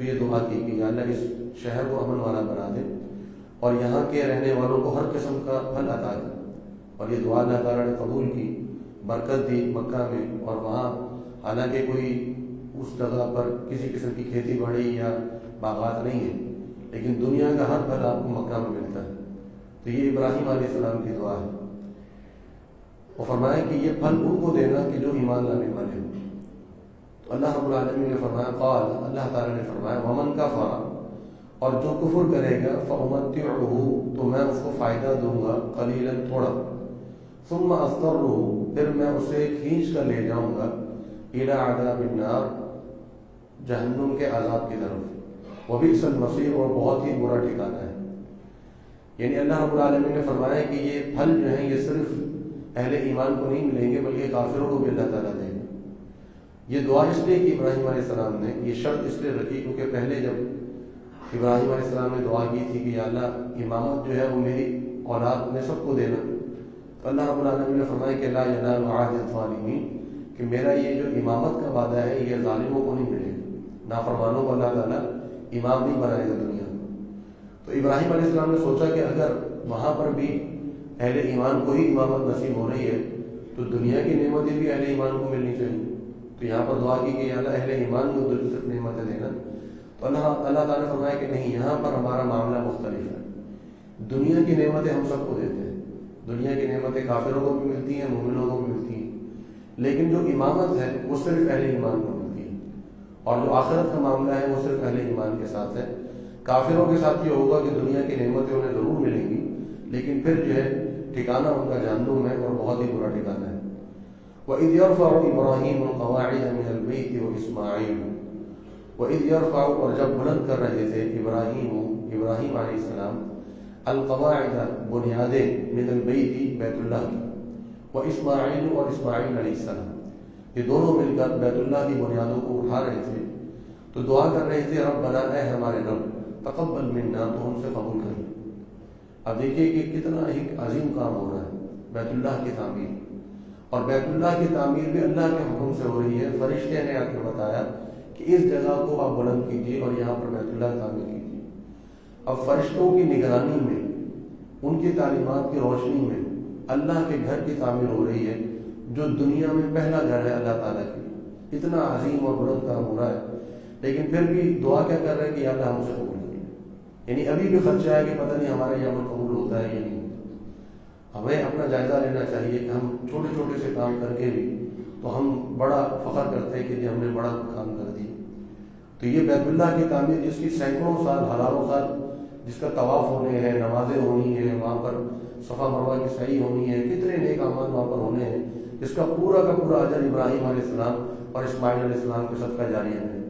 تو یہ دعا کی کہ یا اللہ اس شہر کو امن والا بنا دے اور یہاں کے رہنے والوں کو ہر قسم کا پھل عطا دے. اور یہ دعا اللہ تعالیٰ نے قبول کی، برکت دی مکہ میں. اور وہاں حالانکہ کوئی اس جگہ پر کسی قسم کی کھیتی باڑی یا باغات نہیں ہے، لیکن دنیا کا ہر پھل آپ کو مکہ میں ملتا ہے. تو یہ ابراہیم علیہ السلام کی دعا ہے. وہ فرمایا کہ یہ پھل ان کو دینا کہ جو ایمان لانے والے ہوں. تو اللہ رب العالمین نے فرمایا قال، اللہ تعالیٰ نے فرمایا ومن کفر، اور جو کفر کرے گا فأمتعه، تو میں اس کو فائدہ دوں گا قلیلا تھوڑا، ثم اضطره، پھر میں اسے کھینچ کر لے جاؤں گا الی عذاب النار، جہنم کے عذاب کی طرف، وبئس المصیر، اور بہت ہی برا ٹھکانہ ہے. یعنی اللہ رب العالمین نے فرمایا کہ یہ پھل جو ہیں یہ صرف اہل ایمان کو نہیں ملیں گے بلکہ کافروں کو بھی اللہ تعالیٰ دے گا. یہ دعا اس لیے کہ ابراہیم علیہ السلام نے یہ شرط اس لیے رکھی کیونکہ پہلے جب ابراہیم علیہ السلام نے دعا کی تھی کہ یا اللہ امامت جو ہے وہ میری اولاد میں سب کو دینا، تو اللہ رب العالمین نے فرمایا کہ لا ینال عہد الظالمین، کہ میرا یہ جو امامت کا وعدہ ہے یہ ظالموں کو نہیں ملے گا، نافرمانوں کو اللہ تعالیٰ امام نہیں بنائے گا دنیا میں. تو ابراہیم علیہ السلام نے سوچا کہ اگر وہاں پر بھی اہل ایمان کو ہی امامت نصیب ہو رہی ہے تو دنیا کی نعمتیں بھی اہل ایمان کو ملنی چاہیے. تو یہاں پر دعا کی کہ یا اللہ اہل ایمان کو صرف نعمتیں دینا. تو اللہ تعالیٰ نے فرمایا کہ نہیں، یہاں پر ہمارا معاملہ مختلف ہے. دنیا کی نعمتیں ہم سب کو دیتے ہیں، دنیا کی نعمتیں کافروں کو بھی ملتی ہیں، مومنوں کو بھی ملتی ہیں، لیکن جو امامت ہے وہ صرف اہل ایمان کو ملتی ہے. اور جو آخرت کا معاملہ ہے وہ صرف اہل ایمان کے ساتھ ہے. کافروں کے ساتھ یہ ہوگا کہ دنیا کی نعمتیں انہیں ضرور ملیں گی لیکن پھر جو ہے ٹھکانہ ان کا جہنم ہے اور بہت ہی برا ٹھکانہ ہے. وَإِذْ يَرْفَعُ إِبْرَاهِيمُ الْقَوَاعِدَ مِنَ الْبَيْتِ وَإِسْمَاعِيلُ، وَإِذْ يَرْفَعُ، اور جب بلند کر رہے تھے ابراہیم علیہ السلام القواعد، بنیادیں، من البیت، بیت اللہ کی، وإسماعیل، اور اسماعیل علیہ السلام، یہ دونوں مل کر بیت اللہ کی بنیادوں کو اٹھا رہے تھے. تو دعا کر رہے تھے ربنا، اے ہمارے رب، تقبل منا، تو ہم سے قبول کر. اب دیکھیے کہ کتنا ایک عظیم کام ہو رہا ہے، بیت اللہ کی تعمیر. اور بیت اللہ کی تعمیر بھی اللہ کے حکم سے ہو رہی ہے. فرشتے نے آ کے بتایا کہ اس جگہ کو آپ بلند کیجیے اور یہاں پر بیت اللہ تعمیر کیجیے. اب فرشتوں کی نگرانی میں، ان کی تعلیمات کی روشنی میں اللہ کے گھر کی تعمیر ہو رہی ہے جو دنیا میں پہلا گھر ہے اللہ تعالیٰ کی. اتنا عظیم اور بلند کام ہو رہا ہے، لیکن پھر بھی دعا کیا کر رہے ہیں کہ یا اللہ ہم سے قبول کر. یعنی ابھی بھی خدشہ ہے کہ پتہ نہیں ہمارے یہ عمل قبول ہوتا ہے یا نہیں ہوتا. ہمیں اپنا جائزہ لینا چاہیے کہ ہم چھوٹے چھوٹے سے کام کر کے بھی تو ہم بڑا فخر کرتے ہیں کہ ہم نے بڑا کام کر دیا. تو یہ بیت اللہ کی تعمیر جس کی سینکڑوں سال، ہزاروں سال، جس کا طواف ہونے ہیں، نمازیں ہونی ہیں، وہاں پر صفا مروہ کی سعی ہونی ہے، کتنے نیک اعمال وہاں پر ہونے ہیں، جس کا پورا کا پورا اجر ابراہیم علیہ السلام اور اسماعیل علیہ السلام کے صدقہ جاریہ ہے.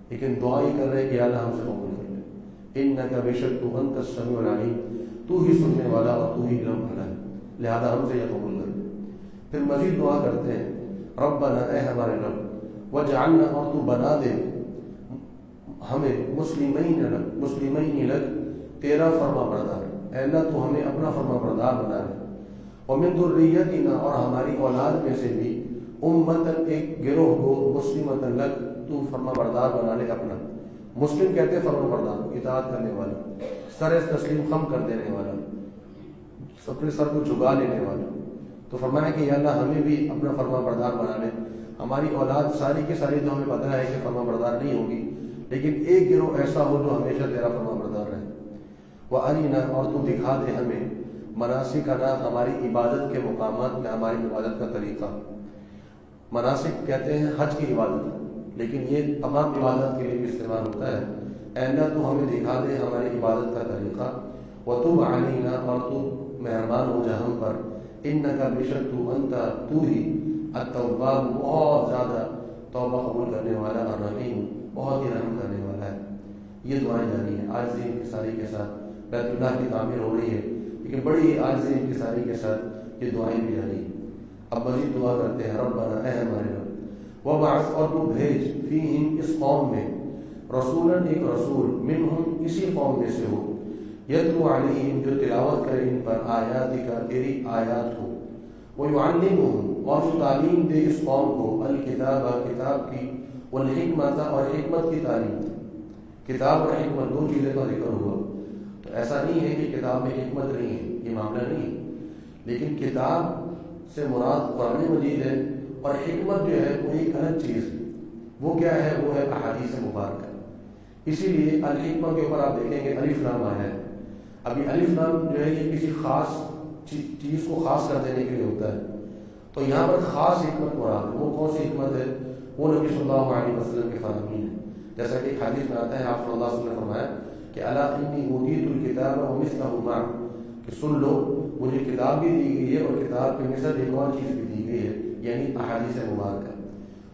لیکن دعا یہ کر رہے ہیں کہ یا اللہ ہم سے قبول کر لے. انک، بے شک تو، انت السمیع العلیم، تو ہی سننے والا اور تو ہی علم والا ہے، لہذا ہم سے یہ قبول کر. پھر مزید دعا کرتے ہیں ربنا، اے ہمارے رب، وجعلنا، اور تو بنا دے ہمیں مسلمین لک، تیرا فرما بردار. اے اللہ تو ہمیں اپنا فرما بردار بنا دے. ومن ذریتنا، اور ہماری اولاد میں سے بھی امتن، ایک گروہ کو، مسلمۃ لک، تو فرما بردار بنا لے اپنا. مسلم کہتے ہیں فرما بردار، اطاعت کرنے والا، سر تسلیم خم کر دینے والا، اپنے سر کو جھکا لینے والا. تو فرمایا کہ یا اللہ ہمیں بھی اپنا فرما بردار بنا لے. ہماری اولاد ساری کی ساری تو ہمیں پتہ ہے کہ فرما بردار نہیں ہوگی، لیکن ایک گروہ ایسا ہو جو ہمیشہ تیرا فرما بردار رہے. وَأَرِنَا، اور تو دکھا دے ہمیں، مناسکنا، ہماری عبادت کے مقامات میں، ہماری عبادت کا طریقہ. مناسک کہتے ہیں حج کی عبادت، لیکن یہ تمام عبادت کے لیے بھی استعمال ہوتا ہے. اے اللہ تو ہمیں دکھا دے ہماری عبادت کا طریقہ. وَتُبْ عَلَيْنَا، اور تو مہربان ہو جا ہم پر. اِنَّكَ، بے شک تو، انت، تو ہی، التواب، بہت زیادہ توبہ قبول کرنے والا، الرحیم، بہت ہی رحم کرنے والا ہے. یہ دعائیں جاری ہیں عاجزی انکساری کے ساتھ. بیت اللہ کی تعمیر ہو رہی ہے لیکن بڑی عاجزی انکساری کے ساتھ یہ دعائیں بھی جاری ہیں. اب مزید دعا کرتے ہیں ربنا، اے ہمارے رب، وبعث، اور تو بھیج، فیہم، اس قوم میں، رسولاً، ایک رسول، منہم، اسی قوم میں سے ہو، یتلو علیہم، جو تلاوت کرے ان پر، آیاتک، تیری آیات ہو، ویعلمہم، اور جو تعلیم دے اس قوم کو، الکتاب، کتاب کی، والحکمت، اور حکمت کی تعلیم دے. کتاب اور حکمت دو چیزیں کا ذکر ہوا، تو ایسا نہیں ہے کہ کتاب میں حکمت نہیں ہے، یہ معاملہ نہیں ہے، لیکن کتاب سے مراد قرآن مجید ہے، اور حکمت جو ہے وہ ایک الگ چیز ہے۔ وہ کیا ہے؟ وہ ہے احادیث مبارکہ۔ اسی لیے الحکمہ کے اوپر آپ دیکھیں گے الف لام آیا ہے۔ اب یہ الف لام جو ہے یہ کسی خاص چیز کو خاص کر دینے کے لیے ہوتا ہے، تو یہاں پر خاص حکمت مراد ہے۔ وہ کون سی حکمت ہے؟ وہ نبی صلی اللہ علیہ وسلم کے فرامین ہے۔ جیسا کہ ایک حدیث میں آتا ہے، آپ صلی اللہ علیہ وسلم نے فرمایا کہ الا انی اوتیت الکتاب ومثلہ معہ، کہ سن لو مجھے کتاب بھی دی گئی ہے اور کتاب کے مثل ایک اور چیز بھی دی گئی ہے، یعنی احادیث مبارکہ۔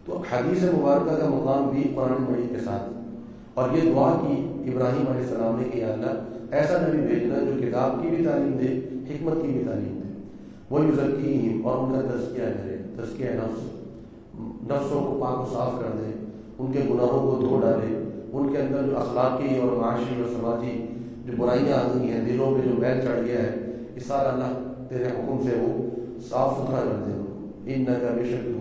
تو حدیث مبارکہ کا مقام بھی قرآن مجید کے ساتھ، اور یہ دعا کی ابراہیم علیہ السلام نے کہ یا اللہ ایسا نبی بھیجنا جو کتاب کی بھی تعلیم دے، حکمت کی بھی تعلیم دے، وَيُزَكِّيهِمْ، اور ان کا تزکیہ کرے، تزکیہ نفسوں کو پاک و صاف کر دے، ان کے گناہوں کو دھو ڈالے، ان کے اندر جو اخلاقی اور معاشی اور سماجی جو برائیاں آ گئی ہیں، دلوں میں جو میل چڑھ گیا ہے، یہ سارا اللہ تیرے حکم سے وہ صاف ستھرا کر دے۔ اِنَّكَ بِشَكْلُ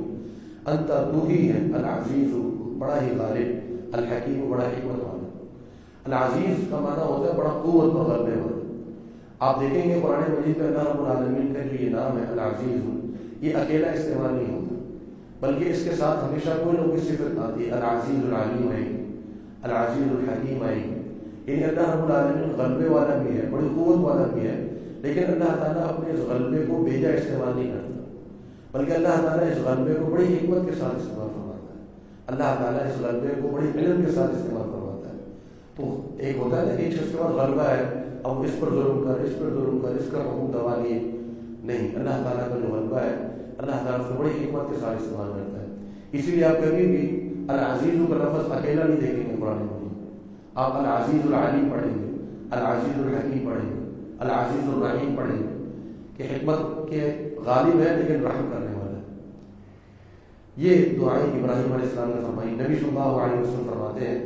انت تو ہی ہے العزیز، بڑا ہی غالب، الحکیم، بڑا حکمت والا۔ العزیز کا معنی ہوتا ہے بڑا قوت اور غلبے والا۔ آپ دیکھیں گے قرآن مجید میں اللہ رب العالمین کا جو یہ نام ہے العزیز، یہ اکیلا استعمال نہیں ہوتا، بلکہ اس کے ساتھ ہمیشہ کوئی نہ کوئی صفت آتی ہے۔ العزیز العلیم ہے، العزیز الحکیم ہے، یعنی اللہ رب العالمین غلبے والا بھی ہے، بڑی قوت والا بھی ہے، لیکن اللہ تعالیٰ اپنے اس غلبے کو بیجا استعمال نہیں کرتا، بلکہ اللہ تعالیٰ اس غلبے کو بڑی حکمت کے ساتھ استعمال فرماتا ہے۔ اللہ تعالیٰ اس غلبے کو بڑی علم کے ساتھ استعمال فرماتا ہے۔ تو ایک ہوتا ہے نا کہ اس کے بعد غلبہ ہے، اب اس پر ظلم کر، اس پر ظلم کر، اس کا حکم دبا لیے، نہیں، اللہ تعالیٰ کا جو غلبہ ہے اللہ تعالیٰ اس کو بڑی حکمت کے ساتھ استعمال کرتا ہے۔ اسی لیے آپ کبھی بھی العزیز کا لفظ اکیلا نہیں دیکھیں گے قرآن مجید۔ آپ العزیز العلیم پڑھیں گے، العزیز الحکیم پڑھیں گے، العزیز الرحیم پڑھیں گے، کہ حکمت کے غالب ہے لیکن رحم کرنے والا ہے۔ یہ دعائیں ابراہیم علیہ السلام نے فرمائی۔ نبی صلی اللہ علیہ وسلم فرماتے ہیں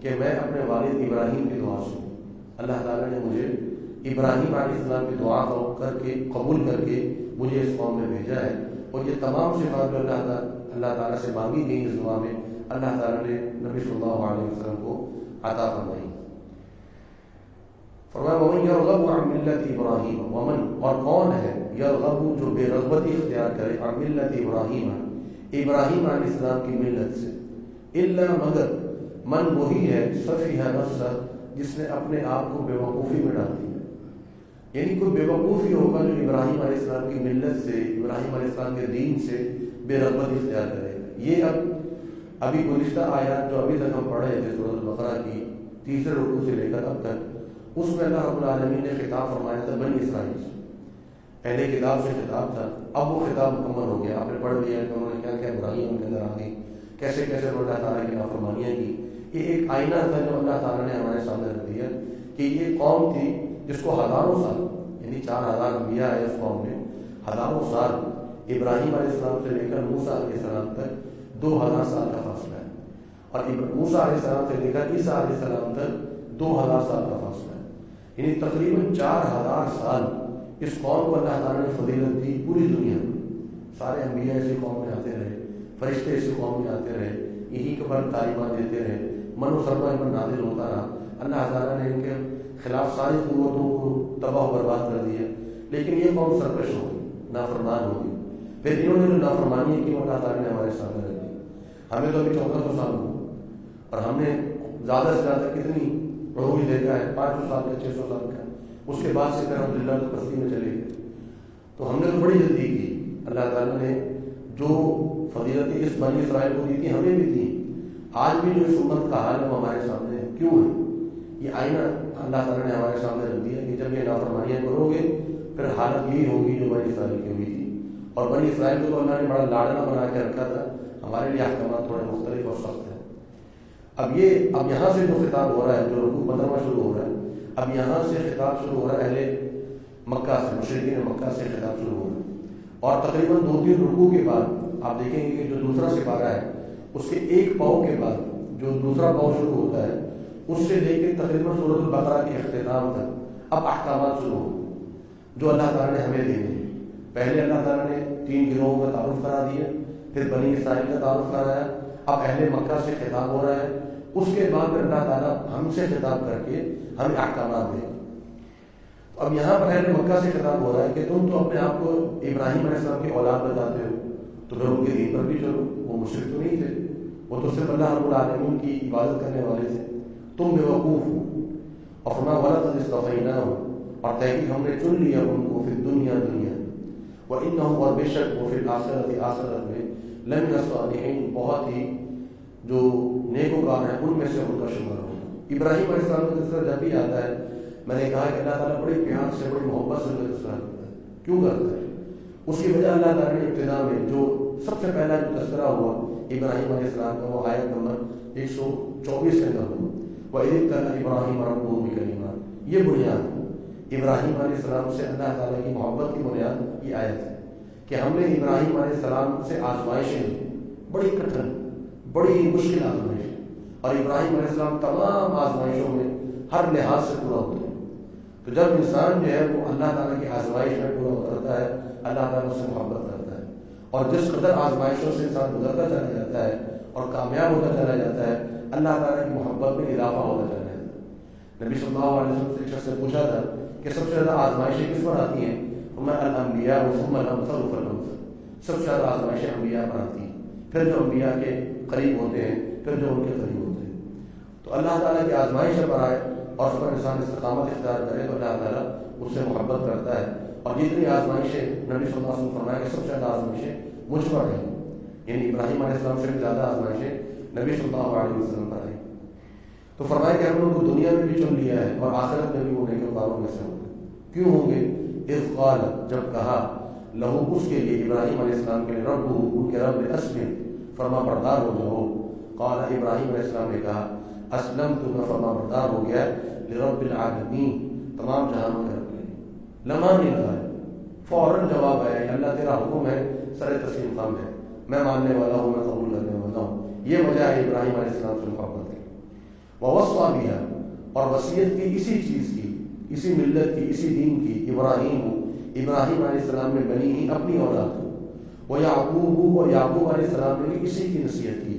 کہ میں اپنے والد ابراہیم کی دعا سنوں، اللہ تعالیٰ نے مجھے ابراہیم علیہ السلام کی دعا قبول کر کے مجھے اس قوم میں بھیجا ہے، اور یہ تمام صفات جو اللہ تعالیٰ سے مانگی گئی اس دعا میں اللہ تعالیٰ نے نبی صلی اللہ علیہ وسلم کو عطا فرمائی۔ فرمایا وَمَن يَرْغَبُ عَن مِّلَّةِ إِبْرَاهِيمَ، ومن اور کون ہے یرغب جو بے رغبتی اختیار کرے، عن ملت ابراہیم، ابراہیم علیہ السلام کی ملت سے، الا مگر من وہی ہے سفیہ نفسہ جس نے اپنے آپ کو بے وقوفی میں ڈال دیا، یعنی کوئی بے وقوفی ہوگا جو ابراہیم علیہ السلام کی ملت سے، ابراہیم علیہ السلام کے دین سے بے رغبت اختیار کرے گا۔ یہ ابھی گزشتہ آیات جو ابھی تک ہم پڑھ رہے تھے سورۃ البقرہ کی تیسرے رکوع سے لے کر اب تک، اس میں اللہ رب العالمین نے خطاب فرمایا تھا بنی اسرائیل سے، پہلے کتاب سے خطاب تھا، اب وہ خطاب مکمل ہو گیا۔ آپ نے پڑھ لیا کہ انہوں نے کیا کیا برائیاں ان کے اندر آ گئی، کیسے کیسے انہوں نے اللہ تعالیٰ کی نافرمانیاں کی۔ یہ ایک آئینہ تھا جو اللہ تعالیٰ نے ہمارے سامنے رکھ دیا کہ یہ قوم تھی جس کو ہزاروں سال، یعنی 4000 انبیاء ہے اس قوم میں، ہزاروں سال ابراہیم علیہ السلام سے لے کر موسیٰ علیہ السلام تک 2000 سال کا فاصلہ ہے، اور موسیٰ علیہ السلام سے لے کر عیسیٰ علیہ السلام تک 2000 سال کا فاصلہ ہے، یعنی تقریباً 4000 سال اس قوم کو اللہ تعالیٰ نے فضیلت دی۔ پوری دنیا میں سارے انبیاء اسی قوم میں آتے رہے، فرشتے اسی قوم میں آتے رہے، یہی کے پر تعلیمات دیتے رہے، من و سرما پر نازل ہوتا رہا۔ اللہ تعالیٰ نے ان کے خلاف ساری قوتوں کو تباہ و برباد کر دیا، لیکن یہ قوم سرکش ہو گئی، نافرمان ہو گئی۔ پھر انہوں نے جو نافرمانی کی اللہ تعالیٰ نے ہمارے سامنے رکھ دی۔ ہمیں تو ابھی 1400 سال ہو، اور ہم نے زیادہ سے زیادہ کتنی عروج دیکھا ہے، 500 سال کا، 600 سال کا، اس کے بعد سے پھر ہم ذلت و پستی میں چلے گئے۔ تو ہم نے تو بڑی جلدی کی، اللہ تعالیٰ نے جو فضیلتیں اس بنی اسرائیل کو دی تھی ہمیں بھی دی۔ آج بھی جو اس امت کا حال ہے وہ ہمارے سامنے ہے، کیوں ہے؟ یہ آئینہ اللہ تعالیٰ نے ہمارے سامنے رکھ دیا کہ جب یہ نافرمانیاں کرو گے پھر حالت یہی ہوگی جو بنی اسرائیل کی ہوئی تھی۔ اور بنی اسرائیل کو تو اللہ نے بڑا لاڈلا بنا کے رکھا تھا، ہمارے لیے احکامات تھوڑے مختلف اور سخت ہیں۔ اب یہاں سے جو خطاب ہو رہا ہے، جو رکوع 15واں شروع ہو رہا ہے، اب یہاں سے خطاب شروع ہو رہا ہے اہل مکہ سے، مشرکین مکہ سے خطاب شروع ہو رہا ہے، اور تقریباً 2-3 رکوع کے بعد آپ دیکھیں گے کہ جو دوسرا سپارہ ہے اس کے ایک پاؤ کے بعد جو دوسرا پاؤ شروع ہوتا ہے، اس سے لے کے تقریباً سورۃ البقرہ کے اختتام تک اب احکامات شروع ہو جو اللہ تعالیٰ نے ہمیں دیے۔ پہلے اللہ تعالیٰ نے 3 گروہوں کا تعارف کرا دیا، پھر بنی اسرائیل کا تعارف کرایا، اب اہل مکہ سے خطاب ہو رہا ہے اس کے بعد پھر اللہ تعالیٰ ہم سے خطاب کر کے ہمیں احکامات دے گا۔ اب یہاں پر اہل مکہ سے خطاب ہو رہا ہے کہ تم تو اپنے آپ کو ابراہیم علیہ السلام کی اولاد بتاتے ہو، تو پھر ان کے دین پر بھی چلو، وہ مشرک تو نہیں تھے، وہ تو صرف اللہ رب العالمین کی عبادت کرنے والے تھے، تم بے وقوف ہو۔ اور فرمایا وَلَقَدِ اصْطَفَيْنَاهُمْ، اور تحقیق ہم نے چن لیا ان کو فی الدنیا دنیا، وَإِنَّهُمْ اور بے شک وہ فی الآخرۃ آخرت میں لَمِنَ الصَّالِحِينَ بہت ہی جو نیکوکار ہیں ان میں سے ان کا شمار ہوگا۔ ابراہیم علیہ السلام کا تذکرہ جب بھی آتا ہے، میں نے کہا کہ اللہ تعالیٰ بڑے پیار سے بڑی محبت سے ان کا تذکرہ کرتا ہے۔ کیوں کرتا ہے؟ اس کی وجہ اللہ تعالیٰ نے ابتدا میں جو سب سے پہلا جو تذکرہ ہوا ابراہیم علیہ السلام کا، وہ آیت نمبر 124 کے اندر ہوا، وَإِذِ ابْتَلَىٰ إِبْرَاهِيمَ رَبُّهُ بِكَلِمَاتٍ، یہ بنیاد ابراہیم علیہ السلام سے اللہ تعالیٰ کی محبت کی بنیاد یہ آیت ہے کہ ہم نے ابراہیم علیہ السلام سے آزمائشیں لی، بڑی کٹھن بڑی مشکل آزمائشیں، اور ابراہیم علیہ السلام تمام آزمائشوں میں ہر لحاظ سے پورا ہوتا ہے۔ تو جب انسان جو ہے وہ اللہ تعالیٰ کی آزمائش میں پورا اترتا ہے، اللہ تعالیٰ اس سے محبت کرتا ہے، اور جس قدر آزمائشوں سے انسان گزرتا چلا جاتا ہے اور کامیاب ہوتا چلا جاتا ہے، اللہ تعالیٰ کی محبت میں اضافہ ہوتا چلا جاتا ہے۔ نبی صلی اللہ علیہ وسلم سے ایک شخص نے پوچھا تھا کہ سب سے زیادہ آزمائشیں کس پر آتی ہیں؟ الانبیاء ثم الامثل فالامثل، سب سے زیادہ آزمائشیں انبیاء پر آتی ہیں، پھر جو انبیاء کے قریب ہوتے ہیں، پھر جو ان کے قریب ہوتے ہیں۔ تو اللہ تعالیٰ کی آزمائش پر آئے اور اس پر انسان استقامت اختیار کرے تو اللہ تعالیٰ اس سے محبت کرتا ہے۔ اور جتنی آزمائشیں نبی صلی اللہ علیہ وسلم فرمایا کہ سب سے زیادہ آزمائشیں مجھ پر ہیں، یعنی ابراہیم علیہ السلام سے بھی زیادہ آزمائشیں نبی صلی اللہ علیہ وسلم پر ہیں۔ تو فرمایا کہ ہم نے ان کو دنیا میں بھی چن لیا ہے اور آخرت میں بھی وہ نیکوکاروں میں سے ہوں گے۔ کیوں ہوں گے؟ اذ قال، جب کہا، لہو اس کے لیے ابراہیم علیہ السلام کے لیے، رب ان کے رب نے، اسلم فرما بردار ہو جاؤ۔ قال ابراہیم علیہ السلام نے کہا، اسلم تو میں فرما بردار ہو گیا لرب العالمین، تمام جہانوں کے رب کے لیے۔ لمحہ نہیں لگا ہے، فوراً جواب آیا، اللہ تیرا حکم ہے، سر تسلیم خم ہے، میں ماننے والا ہوں، میں قبول کرنے والا ہوں۔ یہ وجہ ہے ابراہیم علیہ السلام سے محبت کی۔ ووصى بها، اور وصیت کی اسی چیز کی، اسی ملت کی، اسی دین کی، ابراہیم علیہ السلام نے بنی ہی اپنی اولاد کو، ویعقوب، اور یعقوب علیہ السلام نے بھی اسی کی نصیحت کی۔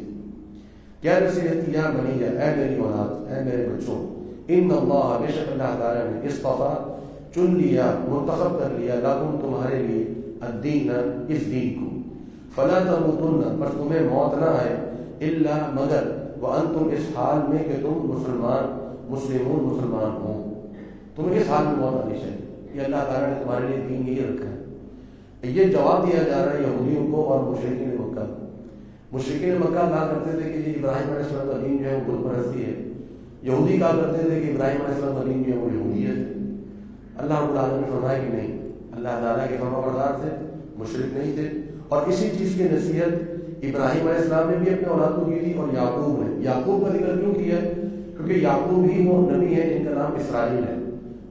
کیا نصیحت کی؟ یا بنی، اے میری اولاد، اے میرے بچوں، ان اللہ، بے شک اللہ تعالیٰ نے، اصطفیٰ چن لیا، منتخب کر لیا، لکم تمہارے لیے، الدین اس دین کو، فلا تموتن پر تمہیں موت نہ آئے، الا مگر، وانتم اس حال میں کہ تم مسلمان ہو، تمہیں اس حال میں موت آنی چاہیے۔ یہ اللہ تعالیٰ نے تمہارے لیے دین یہی رکھا ہے۔ یہ جواب دیا جا رہا ہے یہودیوں کو اور مشرکین مکہ۔ مشرکین مکہ کہا کرتے تھے کہ جی ابراہیم علیہ السلام کا دین جو ہے وہ بت پرستی ہے، یہودی کہا کرتے تھے کہ ابراہیم علیہ السلام کا دین جو ہے وہ یہودیت ہے۔ اللہ رب العالمین نے فرمایا کہ نہیں، اللہ تعالیٰ کے فرما بردار تھے، مشرک نہیں تھے، اور اسی چیز کی نصیحت ابراہیم علیہ السلام نے بھی اپنے اولاد کو کی تھی، اور یعقوب نے۔ یعقوب کا ذکر کیوں کیا ہے؟ کیونکہ یعقوب ہی وہ نبی ہے جن کا نام اسرائیل ہے،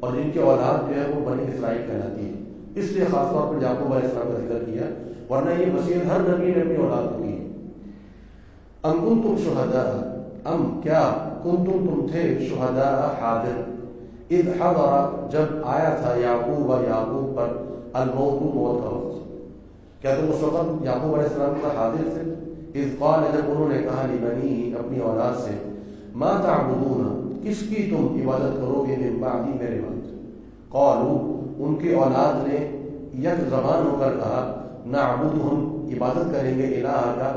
اور جن کی اولاد جو ہے وہ بنی اسرائیل کہلاتی ہے، اس لیے خاص طور پر یعقوب علیہ السلام کا ذکر کیا، ورنہ یہ وصیت ہر نبی نے اپنی اولاد کو کی ہے۔ ام کنتم شہداء، ام کیا، کنتم تم تھے، شہداء حاضر، اذ حضر جب آیا تھا، یعقوب و یعقوب پر، الموت موت کا وقت، کیا تم اس وقت یعقوب علیہ السلام کا حاضر تھے؟ اذ قال جب انہوں نے کہا، لبنی اپنی اولاد سے، ما تعبدون کس کی تم عبادت کرو گے، من بعدی میرے بعد، قالوا ان کی اولاد نے یک زبان ہو کر کہا، نعبد ہم عبادت کریں گے، الہ کا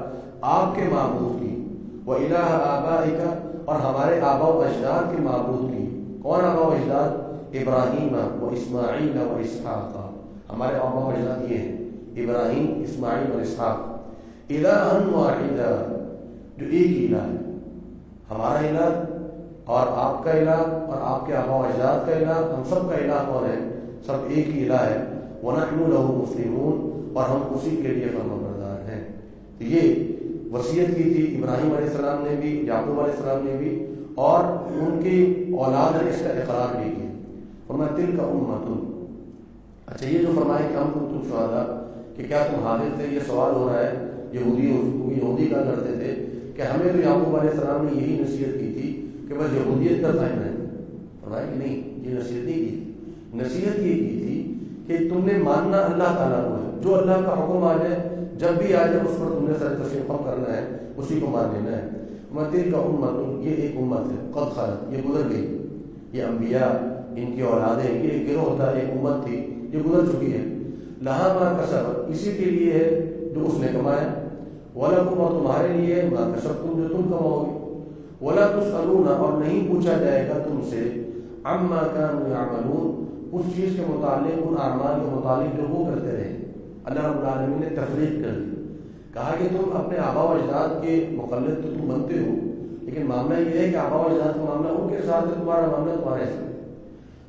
آپ کے معبود کی، و الہ آبائک اور ہمارے آبا و اجداد کے معبود کی۔ کون آبا و اجداد؟ ابراہیم و اسماعیل و اسحاق، ہمارے آبا و اجداد یہ ہیں، ابراہیم، اسماعیل اور اسحاق، الہا واحدا جو ایک ہی الہ ہے، ہمارا الہ اور آپ کا الہ اور آپ کے آبا و اجداد کا الہ، ہم سب کا الہ کون ہے؟ سب ایک ہی الہ ہے، وَنَحْنُ لَهُ مُسْلِمُونَ اور ہم اسی کے لیے فرمانبردار ہیں۔ تو یہ وصیت کی تھی ابراہیم علیہ السلام نے بھی، یعقوب علیہ السلام نے بھی، اور ان کی اولاد نے اس کا اقرار بھی کیا۔ فرمایا تلک امۃ، اچھا یہ جو فرمایا کہ ہم کنتم شہداء، کہ کیا تم حاضر تھے، یہ سوال ہو رہا ہے یہودی کا کرتے تھے کہ ہمیں تو یعقوب علیہ السلام نے یہی نصیحت کی تھی کہ بس یہودیت کا قائم رہے۔ فرمایا کہ نہیں، یہ نصیحت نہیں کی تھی، نصیحت یہ کی تھی کہ تم نے ماننا اللہ تعالیٰ کو ہے، جو اللہ کا حکم آ جائے، جب بھی آ جائے اس پر تم نے سر تسلیم کرنا ہے، اسی کو مان لینا ہے۔ تلک امت، یہ ایک امت ہے، قد خلت، یہ گزر گئی، یہ انبیاء ان کی اولادیں، یہ ایک گروہ تھا، ایک امت تھی، یہ گزر چکی ہے، لہا ما کسبت، اسی کے لیے ہے جو اس نے کمایا، ولکم، اور تمہارے لیے ما کسبتم، جو تم کماؤ گے، ولا تسألون، اور نہیں پوچھا جائے گا تم سے، عما كانوا يعملون، اس چیز کے متعلق، ان اعمال کے متعلق جو وہ کرتے رہے۔ اللہ رب العالمین نے تفریق کر دی، کہا کہ تم اپنے آبا و اجداد کے مقلد تو تم بنتے ہو، لیکن معاملہ یہ ہے کہ آبا و اجداد کا معاملہ ان کے ساتھ ہے، تمہارا معاملہ تمہارے ساتھ،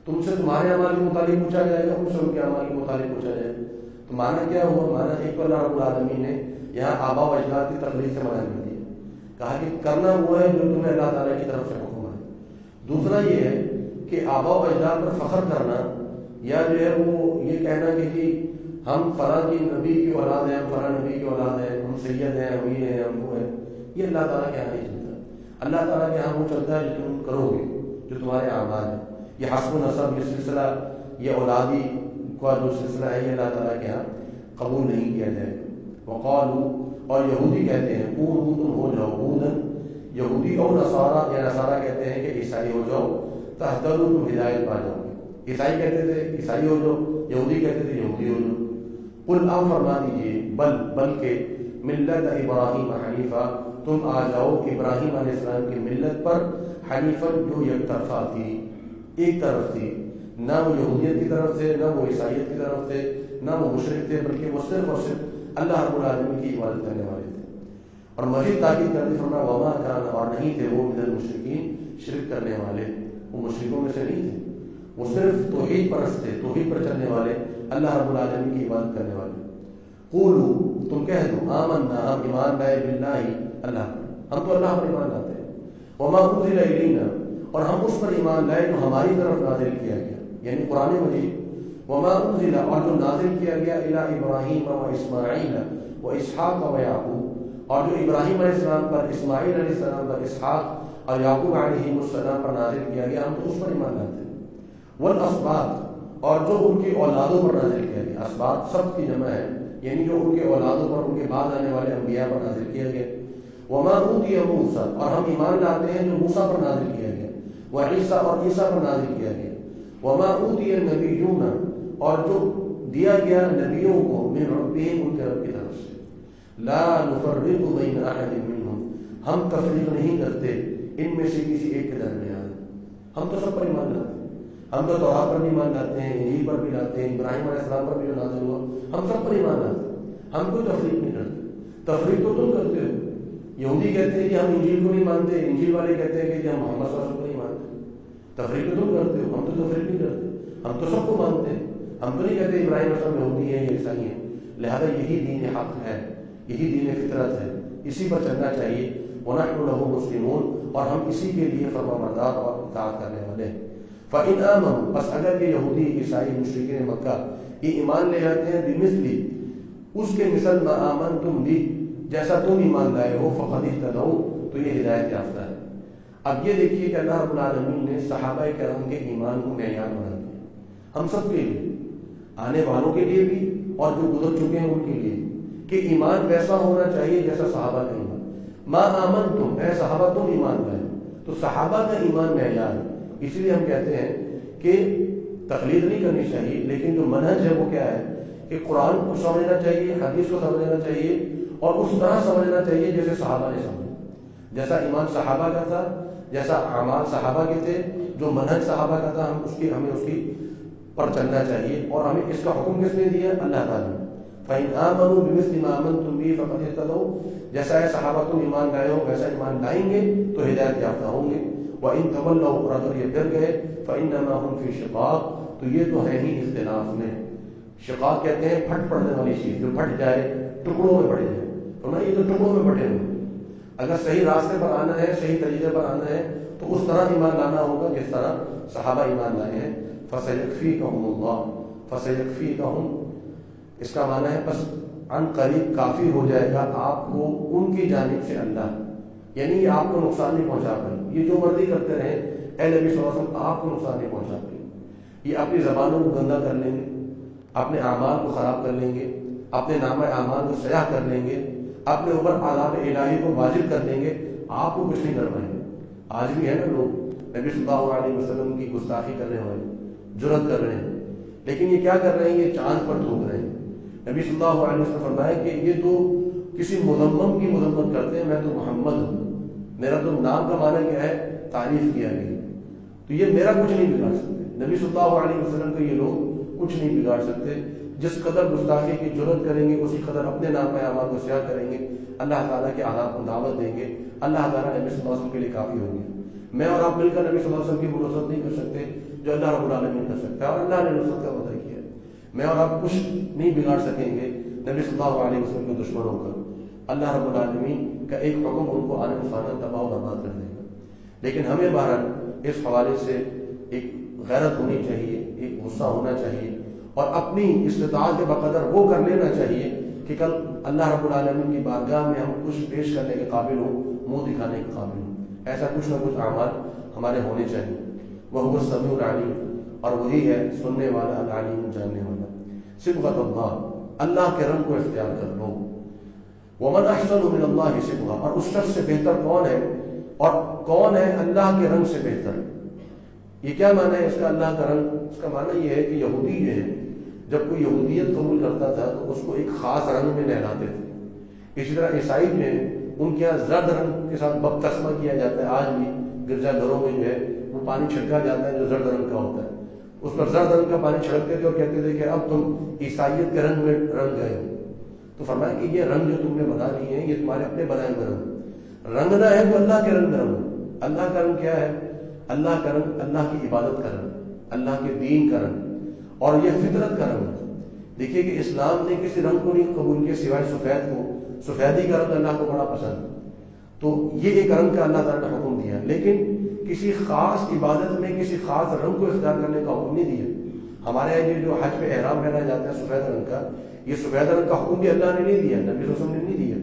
تم سے تمہارے اعمال کے متعلق پوچھا جائے گا، ان سے ان کے اعمال کے متعلق پوچھا جائے گا۔ تو معنی کیا ہوا؟ معنی ایک تو اللہ رب العالمین نے یہاں آبا و اجداد کی تقلید سے منع کر دیا، کہا کہ کرنا وہ ہے جو تمہیں اللہ تعالیٰ کی طرف سے حکم ہے۔ دوسرا یہ ہے کہ آبا و اجداد پر فخر کرنا، یا جو ہے وہ یہ کہنا کہ ہم فلاں کی نبی کی اولاد ہیں، ہم فلاں نبی کی اولاد ہیں، ہم سید ہیں، ہم یہ ہیں، ہم وہ ہیں، یہ اللہ تعالیٰ کے یہاں نہیں چلتا۔ اللہ تعالیٰ کے یہاں وہ چلتا ہے جو تم کرو گے، جو تمہارے اعمال ہیں۔ یہ حسب و نسب، یہ سلسلہ، یہ اولادی کا جو سلسلہ ہے، یہ اللہ تعالیٰ کے یہاں قبول نہیں کیا جائے گا۔ وقالوا، اور یہودی کہتے ہیں، کونوا، تم ہو جاؤ، ہودن، یہودی، اور نصارا، یا نصارا کہتے ہیں کہ عیسائی ہو جاؤ، تہتدوا، تم ہدایت پا جاؤ گے۔ عیسائی کہتے تھے عیسائی ہو جاؤ، یہودی کہتے تھے یہودی ہو جاؤ۔ قل، آپ فرما دیجیے، بلکہ ملت ابراہیم حنیفہ، تم آ جاؤ ابراہیم علیہ السلام کی ملت پر، حنیفہ، جو یک طرفہ تھی، ایک طرف تھی، نہ وہ یہودیت کی طرف سے، نہ وہ عیسائیت کی طرف سے، نہ وہ مشرک تھے، بلکہ وہ صرف اور صرف اللہ رب العالمین کی عبادت کرنے والے تھے۔ اور مزید تاکید کرتے فرمایا، وما کان، اور نہیں تھے وہ، من المشرکین، شرک کرنے والے، وہ مشرکوں میں سے نہیں تھے، وہ صرف توحید پرست تھے، توحید پر چلنے والے، اللہ رب العالمین کی عبادت کرنے والے۔ قولوا، تم کہہ دو، آمنا، ہم ایمان لائے، باللہ، اللہ پر، ہم تو اللہ پر ایمان لاتے ہیں، وما انزل الینا، اور ہم اس پر ایمان لائے جو ہماری طرف نازل کیا گیا، یعنی قرآن مجید، وما انزل، اور جو نازل کیا گیا، الی ابراہیم و اسماعیل و اسحاق و یعقوب، اور جو ابراہیم علیہ السلام پر، اسماعیل علیہ السلام پر، اسحاق اور یعقوب علیہ السلام پر نازل کیا گیا، ہم تو اس پر ایمان لاتے ہیں۔ والاسباط، اور جو ان کی اولادوں پر نازل کیا گیا، اسباط سب کی جمع ہے، یعنی جو ان کے اولادوں پر، ان کے بعد آنے والے انبیاء پر نازل کیا گیا۔ وما اوتی موسیٰ، اور ہم ایمان لاتے ہیں جو موسیٰ پر نازل کیا گیا، وعیسیٰ، اور عیسیٰ پر نازل کیا گیا۔ وما اوتی النبیون، اور جو دیا گیا نبیوں کو، من ربہم، ان کے رب کی طرف سے، لا نفرق بین احد منہم، ہم تفریق نہیں کرتے ان میں سے کسی ایک کے درمیان، ہم تو سب پر ایمان لاتے ہیں، ہم تو توراۃ پر بھی ایمان لاتے ہیں، انجیل پر بھی لاتے ہیں، ابراہیم علیہ السلام پر بھی جو نازل ہوا، ہم سب پر ایمان لاتے ہیں، ہم کوئی تفریق نہیں کرتے۔ تفریق تو تم کرتے ہو، یہودی کہتے ہیں کہ ہم انجیل کو نہیں مانتے، انجیل والے کہتے ہیں کہ ہم محمد صلی اللہ علیہ وسلم کو نہیں مانتے، تفریق تو تم کرتے ہو، ہم تو تفریق نہیں کرتے، ہم تو سب کو مانتے ہیں، ہم تو نہیں کہتے ابراہیم علیہ السلام یہودی ہیں یا عیسائی ہیں، لہذا یہی دین حق ہے، یہی دین فطرت ہے، اسی پر چلنا چاہیے۔ وَنَحْنُ لَهُ مُسْلِمُونَ، اور ہم اسی کے لیے فرمانبردار اور اطاعت کرنے والے ہیں۔ فَإِنْ آمَنُوا، بس اگر یہ یہودی، عیسائی، مشرکین مکہ یہ ایمان لے جاتے ہیں، بِمِثْلِ، اس کے مثل، مَا آمَنْتُمْ بِهِ، جیسا تم ایمان لائے ہو، فَقَدِ اهْتَدَوْا، تو یہ ہدایت یافتہ ہے۔ اب یہ دیکھیے کہ اللہ رب العالمین نے صحابہ کرام کے ایمان کو معیار بنا دیا، ہم سب کے لیے، آنے والوں کے لیے بھی اور جو گزر چکے ہیں ان کے لیے، کہ ایمان ویسا ہونا چاہیے جیسا صحابہ کا ایمان۔ ما آمنتم، اے صحابہ تم ایمان لائے، تو صحابہ کا ایمان معیار ہے۔ اس لیے ہم کہتے ہیں کہ تقلید نہیں کرنی چاہیے، لیکن جو منہج ہے وہ کیا ہے کہ قرآن کو سمجھنا چاہیے، حدیث کو سمجھنا چاہیے، اور اس طرح سمجھنا چاہیے جیسے صحابہ نے سمجھا، جیسا ایمان صحابہ کا تھا، جیسا اعمال صحابہ کے تھے، جو منہج صحابہ کا تھا، ہمیں اس کی پر چلنا چاہیے۔ اور ہمیں اس کا حکم کس نے دیا؟ اللہ تعالیٰ نے۔ فَإِنْ آمَنُوا بِمِثْلِ مَا آمَنْتُمْ بِهِ فَقَدِ اهْتَدَوْا، جیسا ہے صحابہ تم ایمان لائے ہو ویسا ایمان لائیں گے تو ہدایت یافتہ ہوں گے۔ وَإِنْ تَوَلَّوْا، اور اگر یہ پھر گئے، فَإِنَّمَا هُمْ فِي شِقَاقٍ، تو یہ تو ہے ہی اختلاف میں۔ شقاق کہتے ہیں پھٹ پڑنے والی چیز، جو پھٹ جائے، ٹکڑوں میں پڑ جائے، تو یہ تو ٹکڑوں میں بٹے ہوئے۔ اگر صحیح راستے پر آنا ہے، صحیح طریقے پر آنا ہے، تو اس طرح ایمان لانا ہوگا جس طرح صحابہ ایمان لائے ہیں۔ فَسَيَكْفِيكَهُمُ اللَّهُ، فَسَيَكْفِيكَهُمْ، اس کا معنی ہے بس عن قریب کافی ہو جائے گا آپ کو ان کی جانب سے اللہ، یعنی یہ آپ کو نقصان نہیں پہنچا پائے، یہ جو مرضی کرتے رہیں، اے نبی صلی اللہ علیہ وسلم آپ کو نقصان نہیں پہنچا پائے، یہ اپنی زبانوں کو گندا کر لیں گے، اپنے اعمال کو خراب کر لیں گے، اپنے نامہ اعمال کو سیاہ کر لیں گے، اپنے اوپر عذاب الہی کو واجب کر دیں گے، آپ کو کچھ نہیں کر پائیں گے۔ آج بھی ہے نا لوگ نبی صلی اللہ علیہ وسلم کی گستاخی کرنے والے، جرأت کر رہے ہیں، لیکن یہ کیا کر رہے ہیں؟ یہ چاند پر تھوک رہے ہیں۔ نبی صلی اللہ علیہ وسلم فرمایا کہ یہ تو کسی مذمم کی مذمت کرتے ہیں، میں تو محمد ہوں، میرا تو نام کا معنی کیا ہے؟ تعریف کیا گیا، تو یہ میرا کچھ نہیں بگاڑ سکتے۔ نبی صلی اللہ علیہ وسلم کو یہ لوگ کچھ نہیں بگاڑ سکتے۔ جس قدر گستاخی کی جرأت کریں گے اسی قدر اپنے نام اعمال کو سیاہ کریں گے، اللہ تعالیٰ کے اعمال کو دعوت دیں گے، اللہ تعالیٰ نبی صلی اللہ علیہ وسلم کے لیے کافی ہوں گے۔ میں اور آپ مل کر نبی صلی اللہ علیہ وسلم کی وہ نصرت نہیں کر سکتے جو اللہ رب العالمین کر سکتا ہے، اور اللہ نے نصرت کا وعدہ کیا ہے۔ میں اور آپ کچھ نہیں بگاڑ سکیں گے نبی صلی اللہ علیہ وسلم کے دشمنوں کا، اللہ رب العالمین کا ایک حکم ان کو آنے فانا تباہ و برباد کر دے گا۔ لیکن ہمیں بہرحال اس حوالے سے ایک غیرت ہونی چاہیے، ایک غصہ ہونا چاہیے، اور اپنی استطاعت کے بقدر وہ کر لینا چاہیے کہ کل اللہ رب العالمین کی بارگاہ میں ہم کچھ پیش کرنے کے قابل ہوں، منہ دکھانے کے قابل ہوں۔ ایسا کچھ نہ کچھ اعمال ہمارے ہونے چاہیے۔ وہ السمیع العلیم، اور وہی ہے سننے والا، العلیم جاننے والا۔ صبغۃ اللہ، اللہ کے رنگ کو اختیار کر لو۔ ومن احسن من اللہ صبغۃ، اور اس شخص سے بہتر کون ہے، اور کون ہے اللہ کے رنگ سے بہتر؟ یہ کیا معنی ہے اس کا اللہ کا رنگ؟ اس کا معنی یہ ہے کہ یہودی جو ہے، جب کوئی یہودیت قبول کرتا تھا تو اس کو ایک خاص رنگ میں نہلاتے تھے۔ اسی طرح عیسائی میں ان کے یہاں زرد رنگ کے ساتھ بپتسمہ کیا جاتا ہے، آج بھی گرجا گھروں میں جو ہے وہ پانی چھڑکا جاتا ہے جو زرد رنگ کا ہوتا ہے، اس پر زرد رنگ کا پانی چھڑکتے تھے اور کہتے تھے کہ اب تم عیسائیت کے رنگ میں رنگ گئے ہو۔ تو فرمایا کہ یہ رنگ جو تم نے بنا لیے ہیں یہ تمہارے اپنے بنائے ہوئے رنگنا ہے تو اللہ کے رنگ میں رنگ۔ اللہ کا رنگ کیا ہے؟ اللہ کا رنگ اللہ کی عبادت کا رنگ، اللہ کے دین کا رنگ، اور یہ فطرت کا رنگ ہے۔ دیکھیے کہ اسلام نے کسی رنگ کو نہیں قبول کیا سوائے سفید کو، سفیدی کا رنگ اللہ کو بڑا پسند ہے، تو یہ ایک رنگ کا اللہ تعالیٰ نے حکم دیا، لیکن کسی خاص عبادت میں کسی خاص رنگ کو اختیار کرنے کا حکم نہیں دیا۔ ہمارے یہاں یہ جو حج پہ احرام پہنا جاتا ہے سفید رنگ کا، یہ سفید رنگ کا حکم بھی اللہ نے نہیں دیا، نبی صلی اللہ علیہ وسلم نے نہیں دیا۔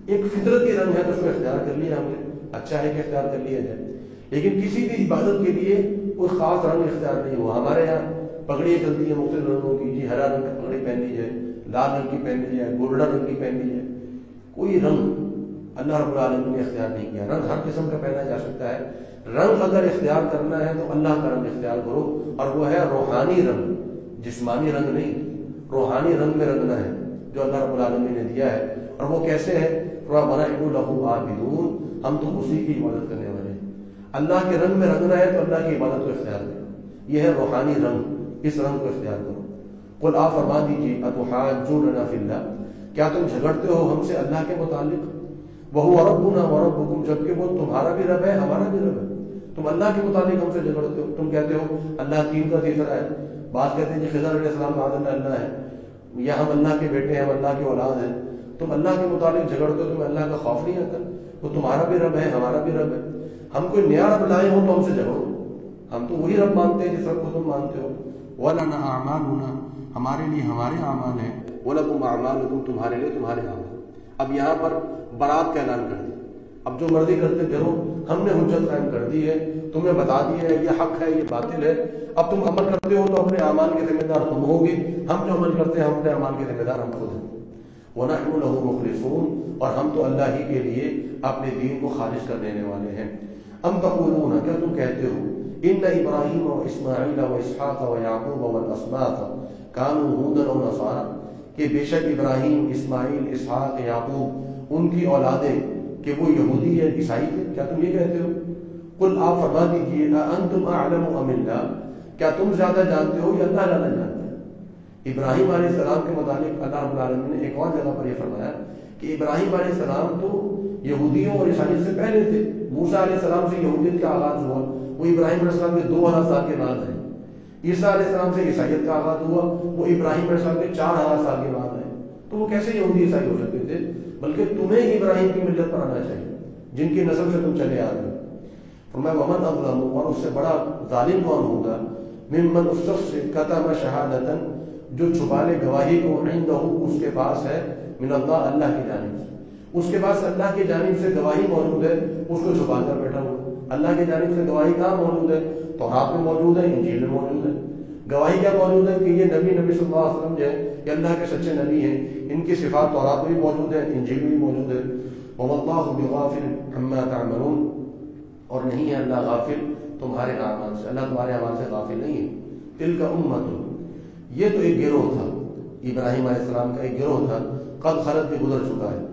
ایک فطرتی رنگ ہے تو اس کو اختیار کر لیا ہم نے، اچھا ہے کہ اختیار کر لیا جائے، لیکن کسی بھی عبادت کے لیے کوئی خاص رنگ اختیار نہیں ہوا۔ ہمارے یہاں پگڑیاں چلتی ہیں مختلف رنگوں کی، جی ہرا رنگ کی پگڑی پہن لی جائے، لال رنگ کی پہن لی جائے، گولڈن رنگ کی پہن لی جائے، کوئی رنگ اللہ رب العالمین نے اختیار نہیں کیا۔ رنگ ہر قسم کا پہنا جا سکتا ہے، رنگ اگر اختیار کرنا ہے تو اللہ کا رنگ اختیار کرو، اور وہ ہے روحانی رنگ، جسمانی رنگ نہیں، روحانی رنگ میں رنگنا ہے جو اللہ رب العالمین نے دیا ہے۔ اور وہ کیسے ہے؟ وَنَحْنُ لَهُ عَابِدُونَ، ہم تو اسی کی عبادت کرنے والے ہیں۔ اللہ کے رنگ میں رنگنا ہے تو اللہ کی عبادت کو اختیار کرو، یہ ہے روحانی رنگ، اس رنگ کو اختیار کرو۔ قل آپ فرما دیجیے اتحاجوننا فی اللہ، کیا تم جھگڑتے ہو ہم سے اللہ کے متعلق؟ وَهُوَ رَبُّنَا وَرَبُّكُمْ، جبکہ وہ تمہارا بھی رب ہے ہمارا بھی رب ہے۔ تم اللہ کے متعلق ہم سے جھگڑتے ہو، تم کہتے ہو اللہ تین کا تیسرا ہے، بعض کہتے ہیں کہ خضر علیہ السلام معاذ اللہ ہے، یا ہم اللہ کے بیٹے ہیں، ہم اللہ کی اولاد ہیں۔ تم اللہ کے متعلق جھگڑتے ہو، تمہیں اللہ کا خوف نہیں آتا؟ وہ تمہارا بھی رب ہے ہمارا بھی رب ہے، ہم کوئی نیا رب لائے ہو تو ہم سے جھگڑو، ہم تو وہی رب مانتے ہیں جس رب کو تم مانتے ہو۔ وَلَنَا أَعْمَالُنَا، ہمارے لیے ہمارے اعمال ہیں، وَلَكُمْ أَعْمَالُكُمْ، تمہارے لیے تمہارے اعمال۔ اب یہاں پر برات کا اعلان کر دیا، اب جو مرضی کرتے کرو، ہم نے حجت قائم کر دی ہے، تمہیں بتا دیا ہے یہ حق ہے یہ باطل ہے، اب تم عمل کرتے ہو تو اپنے اعمال کے ذمہ دار تم ہوگے، ہم جو عمل کرتے ہیں ہم اپنے اعمال کے ذمہ دار ہم خود ہیں۔ وَنَحْنُ لَهُ مُخْلِصُونَ، اور ہم تو اللہ ہی کے لیے اپنے دین کو خالص کر دینے والے ہیں۔ ام تقولون، کیا تم کہتے ہو، ان ابراہیم و اسماعیل و اسحاق و یعقوب والاسباط کانوا ھودا و نصارا، کہ بے شک ابراہیم، اسماعیل، اسحاق، یعقوب ان کی اولادیں کہ وہ یہودی یا عیسائی تھے، کیا تم یہ کہتے ہو؟ قل آپ فرما دیجیے اانتم اعلم ام اللہ، کیا تم زیادہ جانتے ہو یا اللہ زیادہ جانتے ہیں؟ ابراہیم علیہ السلام کے متعلق اللہ رب العالمین نے ایک اور جگہ پر یہ فرمایا کہ ابراہیم علیہ السلام تو یہودیوں اور عیسائیت سے پہلے تھے، موسیٰ علیہ السلام سے یہودیت کا آغاز ہوا، وہ ابراہیم علیہ السلام کے 2000 سال کے بعد ہے۔ عیسیٰ علیہ السلام سے عیسائیت کا آغاز ہوا، وہ ابراہیم علیہ السلام کے 4000 سال کے بعد ہے۔ تو وہ کیسے یہودی عیسائی ہو سکتے تھے؟ بلکہ تمہیں ابراہیم کی ملت پر آنا چاہیے جن کی نسل سے تم چلے آ گئے۔ فرمایا ومن اظلم، اور اس سے بڑا ظالم کون ہوگا، ممن، اس شخص سے، کتم شہادتن، جو چھپا لے گواہی کو، عنده، اس کے پاس ہے، من اللہ، اللہ کی جانب سے، اس کے پاس اللہ کی جانب سے گواہی موجود ہے، اس کو چھپا کر بیٹھا ہوا۔ اللہ کی جانب سے گواہی کہاں موجود ہے؟ تورات میں موجود ہے، انجیل میں موجود ہے۔ گواہی کیا موجود ہے کہ یہ نبی صلی اللہ علیہ وسلم جو ہے یہ اللہ کے سچے نبی ہیں، ان کی صفات تورات میں بھی موجود ہے، انجیل میں بھی موجود ہے۔ وَمَا بِغَافِلٍ عَمَّا تَعْمَلُونَ، اور نہیں ہے اللہ غافل تمہارے اعمال سے، اللہ تمہارے اعمال سے غافل نہیں ہے. تِلْكَ أُمَّةٌ، یہ تو ایک گروہ تھا، ابراہیم علیہ السلام کا ایک گروہ تھا، قد خلت کے گزر چکا ہے،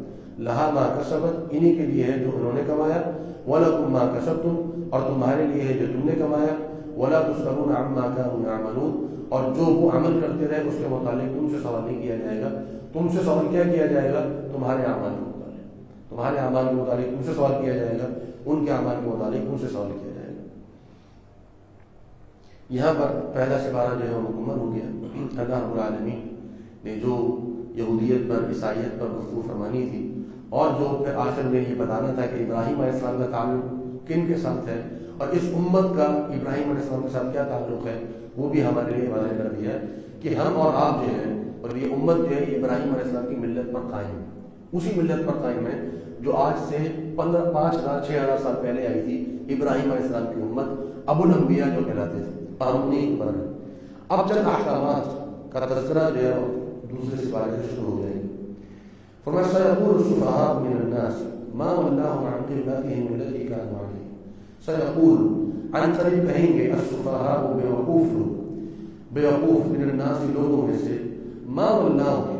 لہا ما کسبت، انہی کے لیے ہے جو انہوں نے کمایا، وَلَكُمْ مَا كَسَبْتُمْ، اور تمہارے لیے ہے جو تم نے کمایا، وَلَا تُسْأَلُونَ عَمَّا كَانُوا يَعْمَلُونَ، اور جو وہ عمل کرتے رہے اس کے متعلق تم سے سوال نہیں کیا جائے گا. تم سے سوال کیا کیا جائے گا؟ تمہارے اعمال کے متعلق، تمہارے اعمال کے متعلق تم سے سوال کیا جائے گا، ان کے اعمال کے متعلق تم سے سوال کیا جائے گا. یہاں پر پہلا سپارہ جو ہے وہ مکمل ہو گیا. اللہ رب العالمین نے جو یہودیت پر، عیسائیت پر گفتگو فرمانی تھی، اور جو پھر آخر میں یہ بتانا تھا کہ ابراہیم علیہ السلام کا تعلق کن کے ساتھ ہے اور اس امت کا ابراہیم علیہ السلام کے ساتھ کیا تعلق ہے، وہ بھی ہمارے لیے واضح کر دیا کہ ہم اور آپ جو ہیں اور یہ امت جو ہے یہ ابراہیم علیہ السلام کی ملت پر قائم ہے، اسی ملت پر قائم ہے جو آج سے 5,000-6,000 سال پہلے آئی تھی ابراہیم علیہ السلام کی امت، ابو الانبیاء جو کہلاتے تھے. اب چند احکامات کا تذکرہ جو ہے دوسرے سپارے سے شروع ہو جائے گا. فرمایا سيقول السفهاء من الناس ما ولاهم عن قبلتهم التي كانوا عليها. سيقول عن قریب کہیں گے السفهاء بیوقوف من الناس، لوگوں میں سے، ما ولاهم،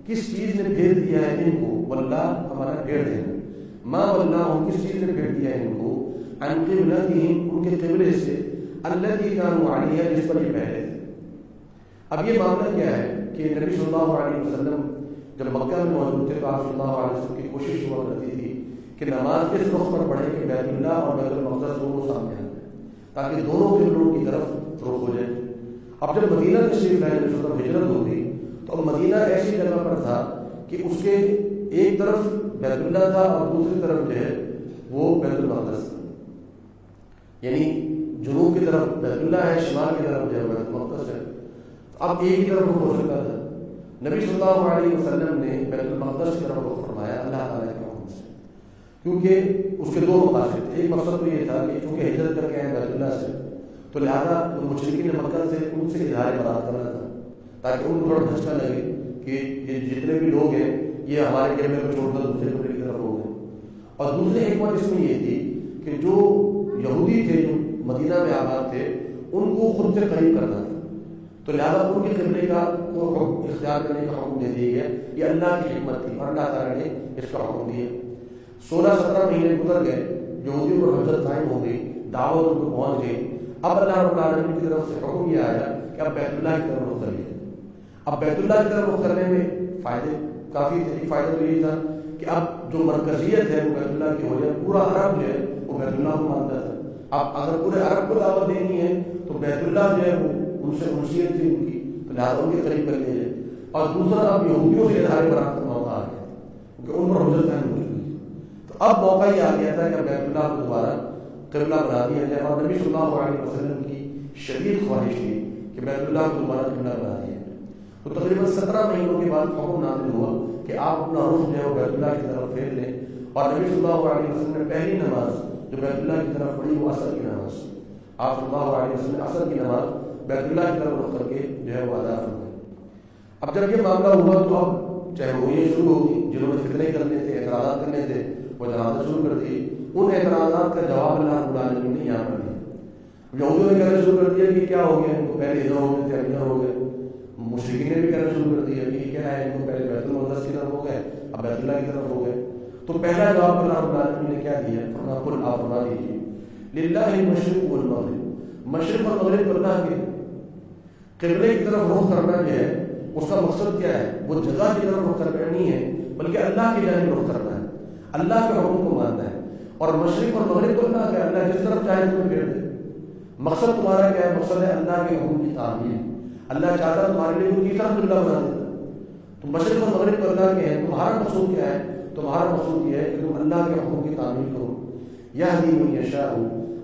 کس چیز نے پھیر دیا ہے ان کو، واللہ ہمارا پھیر دینا، ما ولاهم کس چیز نے پھیر دیا ہے ان کو، عن قبلتهم ان کے قبلے سے، التي كانوا عليها جس پر یہ پہلے تھے. اب یہ معاملہ کیا ہے کہ نبی صلی اللہ علیہ وسلم جب مکہ میں موجود تھے تو آپ صلی اللہ علیہ وسلم کی کوشش ہوا کرتی تھی کہ نماز اس رخ پر پڑھے کہ بیت اللہ اور بیت المقدس دونوں سامنے آ جائیں تاکہ دونوں قبلوں کی طرف رخ ہو جائے. اب جب مدینہ تشریف لائے نبی صلی اللہ علیہ وسلم ہجرت ہوئی تو مدینہ ایسی جگہ پر تھا کہ اس کے ایک طرف بیت اللہ تھا اور دوسری طرف جو ہے وہ بیت المقدس تھا، یعنی جنوب کی طرف بیت اللہ ہے، شمال کی طرف جو ہے بیت المقدس ہے. اب ایک ہی طرف رخ ہو سکتا تھا. نبی صلی اللہ علیہ وسلم نے بیت المقدس کی طرف رخ فرمایا اللہ تعالیٰ کے حکم سے، کیونکہ اس کے دو مقاصد تھے. ایک مقصد تو یہ تھا کہ چونکہ ہجرت کر کے آئے بیت اللہ سے تو لہٰذا مشرکین مکہ سے ان سے اظہار برات کرنا تھا تاکہ ان کو تھوڑا دھچکا لگے کہ یہ جتنے بھی لوگ ہیں یہ ہمارے قبلے کو چھوڑ کر دوسرے قبلے کی طرف ہو گئے. اور دوسری حکمت اس میں یہ تھی کہ جو یہودی تھے جو مدینہ میں آباد تھے ان کو خود سے قریب کرنا تھا، تو لہٰذا ان کے قبلے کا اختیار کرنے کا حکم دے دیا گیا. یہ اللہ کی حکمت تھی اور اللہ تعالیٰ نے اس کا حکم دیا. 16-17 مہینے گزر گئے، یہودیوں پر حجت قائم ہو گئی، دعوت ان کو پہنچ گئی. اب اللہ رب العالمین کی طرف سے حکم یہ آیا کہ اب بیت اللہ کی طرف رخ کریے. اب بیت اللہ کی طرف رخ کرنے میں فائدے کافی تھے. ایک فائدہ تو یہ تھا کہ اب جو مرکزیت ہے وہ بیت اللہ کی ہو جائے. پورا عرب جو ہے وہ بیت اللہ کو مانتا تھا. اب اگر پورے عرب کو دعوت دینی ہے تو بیت اللہ جو ہے وہ ان سے انسیت تھی ان کی، تو لہٰذا ان کے قریب کر لیا جائے. اور دوسرا اب یہودیوں سے اظہار برات کا موقع آ گیا کیونکہ ان پر حجت قائم ہو چکی. تو اب موقع یہ آ گیا تھا کہ بیت اللہ کو دوبارہ قبلہ بنا دیا جائے. اور نبی صلی اللہ علیہ وسلم کی شدید خواہش تھی کہ بیت اللہ کو دوبارہ قبلہ بنا دیا جائے. تو تقریباً 17 مہینوں کے بعد حکم نازل ہوا کہ آپ اپنا رخ جو ہے وہ بیت اللہ کی طرف پھیر لیں. اور نبی صلی اللہ علیہ وسلم نے پہلی نماز جو بیت اللہ کی طرف پڑھی وہ عصر کی نماز. آپ صلی اللہ علیہ وسلم نے عصر کی نماز بیت اللہ کی طرف رخ کر کے جو ہے وہ ادا فرمائی. اب جب یہ معاملہ ہوا تو اب جمہوریت شروع ہوگی، جنہوں نے فتنے کرنے تھے، اعتراضات کرنے تھے، وہ جماعتیں شروع کر دی. ان اعتراضات کا جواب اللہ رب العالمین نے یہاں پر دیا. یہودیوں نے کہنا شروع کر دیا کہ کیا ہو گیا، ان کو پہلے ادھر ہو گئے تھے ادھر ہو گئے. مشرکین نے بھی کہنا شروع کر دیا کہ کیا ہے، ان کو پہلے بیت المقدس کی طرف ہو گئے اب بیت اللہ کی طرف ہو گئے. تو پہلا جواب اللہ رب العالمین نے کیا دیا؟ فرمایا قل آپ فرما دیجیے للہ المشرق والمغرب، مشرق اور مغرب اللہ کے قبلے کی طرف رخ کرنا جو ہے اس کا مقصد کیا ہے؟ وہ جگہ کی طرف رخ کرنا نہیں ہے بلکہ اللہ کی جانب رخ کرنا ہے، اللہ کے حکم کو ماننا ہے. اور مشرق اور مغرب کو اللہ کا، اللہ جس طرف چاہے تمہیں پھیر دے. مقصد تمہارا کیا ہے؟ مقصد ہے اللہ کے حکم کی تعمیل. اللہ چاہتا تمہارے لیے کوئی طرف قبلہ بنا دیتا. تو مشرق اور مغرب کو اللہ کے ہیں. تمہارا مقصود کیا ہے؟ تمہارا مقصود یہ ہے کہ تم اللہ کے حکم کی تعمیل کرو. یہدی من یشاء،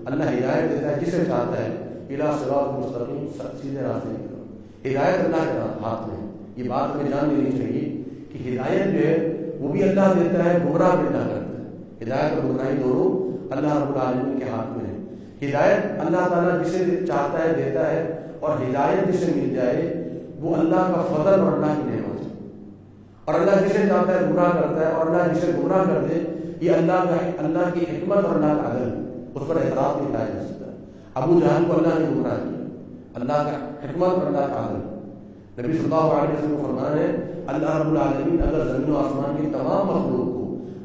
اللہ ہدایت دیتا ہے جسے چاہتا ہے، الی صراط مستقیم، سیدھے راستے کی طرف. ہدایت اللہ کے ہاتھ میں. یہ بات ہمیں جان لینی چاہیے کہ ہدایت جو ہے وہ بھی اللہ دیتا ہے، گمراہ بھی اللہ کرتا ہے. ہدایت اور گمراہی دونوں اللہ رب العالمین کے ہاتھ میں ہے. ہدایت اللہ تعالیٰ جسے چاہتا ہے دیتا ہے، اور ہدایت جسے مل جائے وہ اللہ کا فضل اور اللہ کی نعمت ہے. اور اللہ جسے چاہتا ہے گمراہ کرتا ہے، اور اللہ جسے گمراہ کر دے یہ اللہ کی حکمت اور اللہ کا عدل، اس پر اعتراض نہیں لایا جا سکتا۔ ابو جہل کو اللہ نے گمراہ کیا، اللہ کا حکمت اور اللہ کا عدل۔ نبی صلی اللہ علیہ وسلم کو فرمان ہے اللہ رب العالمین اگر زمین و آسمان کی تمام مخلوق کو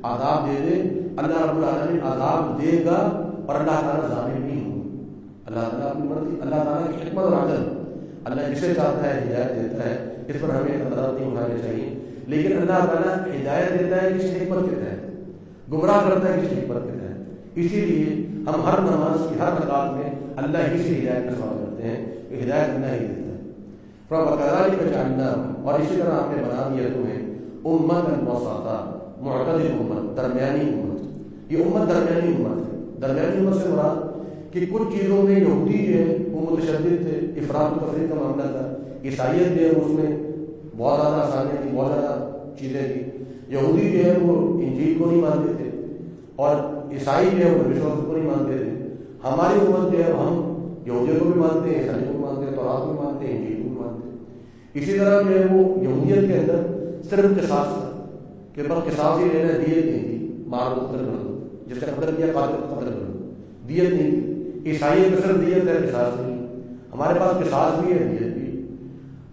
عذاب دے دے، اللہ رب العالمین عذاب دے گا اور اللہ تعالیٰ ظالم نہیں ہوگا۔ اللہ تعالیٰ اپنی مرضی، اللہ تعالیٰ کی حکمت اور عدل، اللہ جسے چاہتا ہے ہدایت دیتا ہے، اس پر ہمیں اعتراض نہیں اٹھانے چاہیے، لیکن اللہ تعالیٰ ہدایت دیتا ہے کسی حکمت کے تحت، گمراہ کرتا ہے کسی حکمت کے تحت۔ اسی لیے ہم ہر نماز کی ہر رکعت میں اللہ ہی سے ہدایت کا سوال کرتے ہیں کہ ہدایت اللہ ہی دیتا ہے۔ فَكَذَلِكَ جَعَلْنَاهُمْ، اور اسی طرح ہم نے بنا دیا تمہیں امۃ وسطا، معتدل امت، درمیانی امت۔ یہ امت درمیانی امت ہے۔ درمیانی امت سے مراد کہ کچھ چیزوں میں یہودی جو ہے وہ متشدد تھے، افراط و تفریط کا معاملہ تھا، عیسائیت جو ہے اس میں بہت زیادہ آسانیاں تھی، بہت زیادہ چیزیں تھیں۔ یہودی جو ہے وہ انجیل کو نہیں مانتے تھے اور عیسائی جو ہے وہ نبی کو نہیں مانتے تھے۔ ہماری امت جو ہے ہم یہودیوں کو بھی مانتے ہیں، عیسائیوں کو مانتے ہیں، تورات کو بھی مانتے ہیں، انجیل کو بھی مانتے ہیں۔ اسی طرح جو ہے وہ یہودیت کے اندر صرف قصاص تھا کہ بس قصاص ہی لینا، دیت نہیں تھی، مار کو قتل کر دو، جس کا قتل کیا قاتل کو قتل کر دو، دیت نہیں تھی۔ عیسائیت میں صرف دیت ہے، قصاص نہیں۔ ہمارے پاس قصاص بھی ہے، دیت بھی۔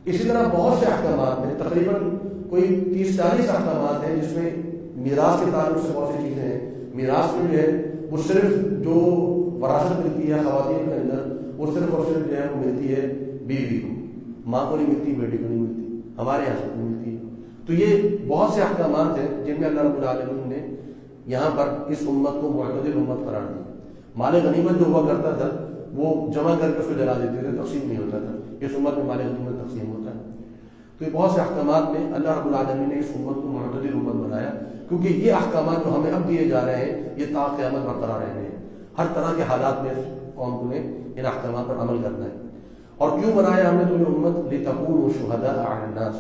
اسی طرح بہت سے احکامات ہیں، تقریباً کوئی 30-40 احکامات ہیں جس میں میراث کے تعلق سے بہت سی چیزیں ہیں۔ میراث میں جو ہے وہ صرف جو وراثت ملتی ہے خواتین کے اندر، وہ صرف اور صرف جو ہے وہ ملتی ہے بیوی کو، ماں کو نہیں ملتی، بیٹی کو نہیں ملتی، ہمارے یہاں سے نہیں ملتی۔ تو یہ بہت سے احکامات ہیں جن میں اللہ رب العالمین نے یہاں پر اس امت کو معتدل امت قرار دیا۔ مال غنیمت جو ہوا کرتا تھا وہ جمع کر کے اس کو جلا دیتے تھے، تقسیم نہیں ہوتا تھا۔ اس امت میں مال غنیمت تقسیم ہوتا ہے۔ تو یہ بہت سے احکامات میں اللہ رب العالمین نے اس امت کو معتدل امت بنایا، کیونکہ یہ احکامات جو ہمیں اب دیے جا رہے ہیں یہ تا قیامت برقرار رہنے ہیں۔ ہر طرح کے حالات میں قوم کو نے ان احکامات پر عمل کرنا ہے۔ اور کیوں بنایا ہم نے تمہیں امت؟ لتکونوا شہداء علی الناس،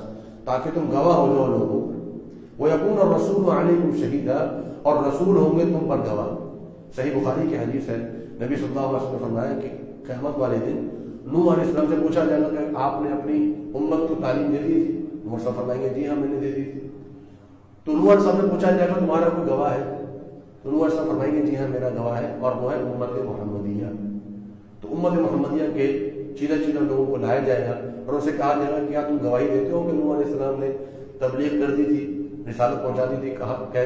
تاکہ تم گواہ ہو جاؤ لوگوں پر، ویکون الرسول علیکم شہیدا، اور رسول ہوں گے تم پر گواہ۔ صحیح بخاری کی حدیث ہے، نبی صلی اللہ علیہ وسلم نے فرمایا کہ قیامت والے دن نوح علیہ السلام سے پوچھا جائے گا کہ آپ نے اپنی امت کو تعلیم دے دی تھی؟ نوح صاحب فرمائیں گے جی ہاں میں نے دے دی تھی۔ تو نوح علیہ السلام سے پوچھا جائے گا تمہارا کوئی گواہ ہے؟ تو نوح علیہ السلام فرمائیں گے جی ہاں میرا گواہ ہے، اور وہ ہے امت محمدیہ۔ تو امت محمدیہ کے چیدہ لوگوں کو لایا جائے گا اور ان سے کہا جائے گا کیا تم گواہی دیتے ہو کہ نوح علیہ السلام نے تبلیغ کر دی تھی، رسالت پہنچا دی تھی، کہا کہ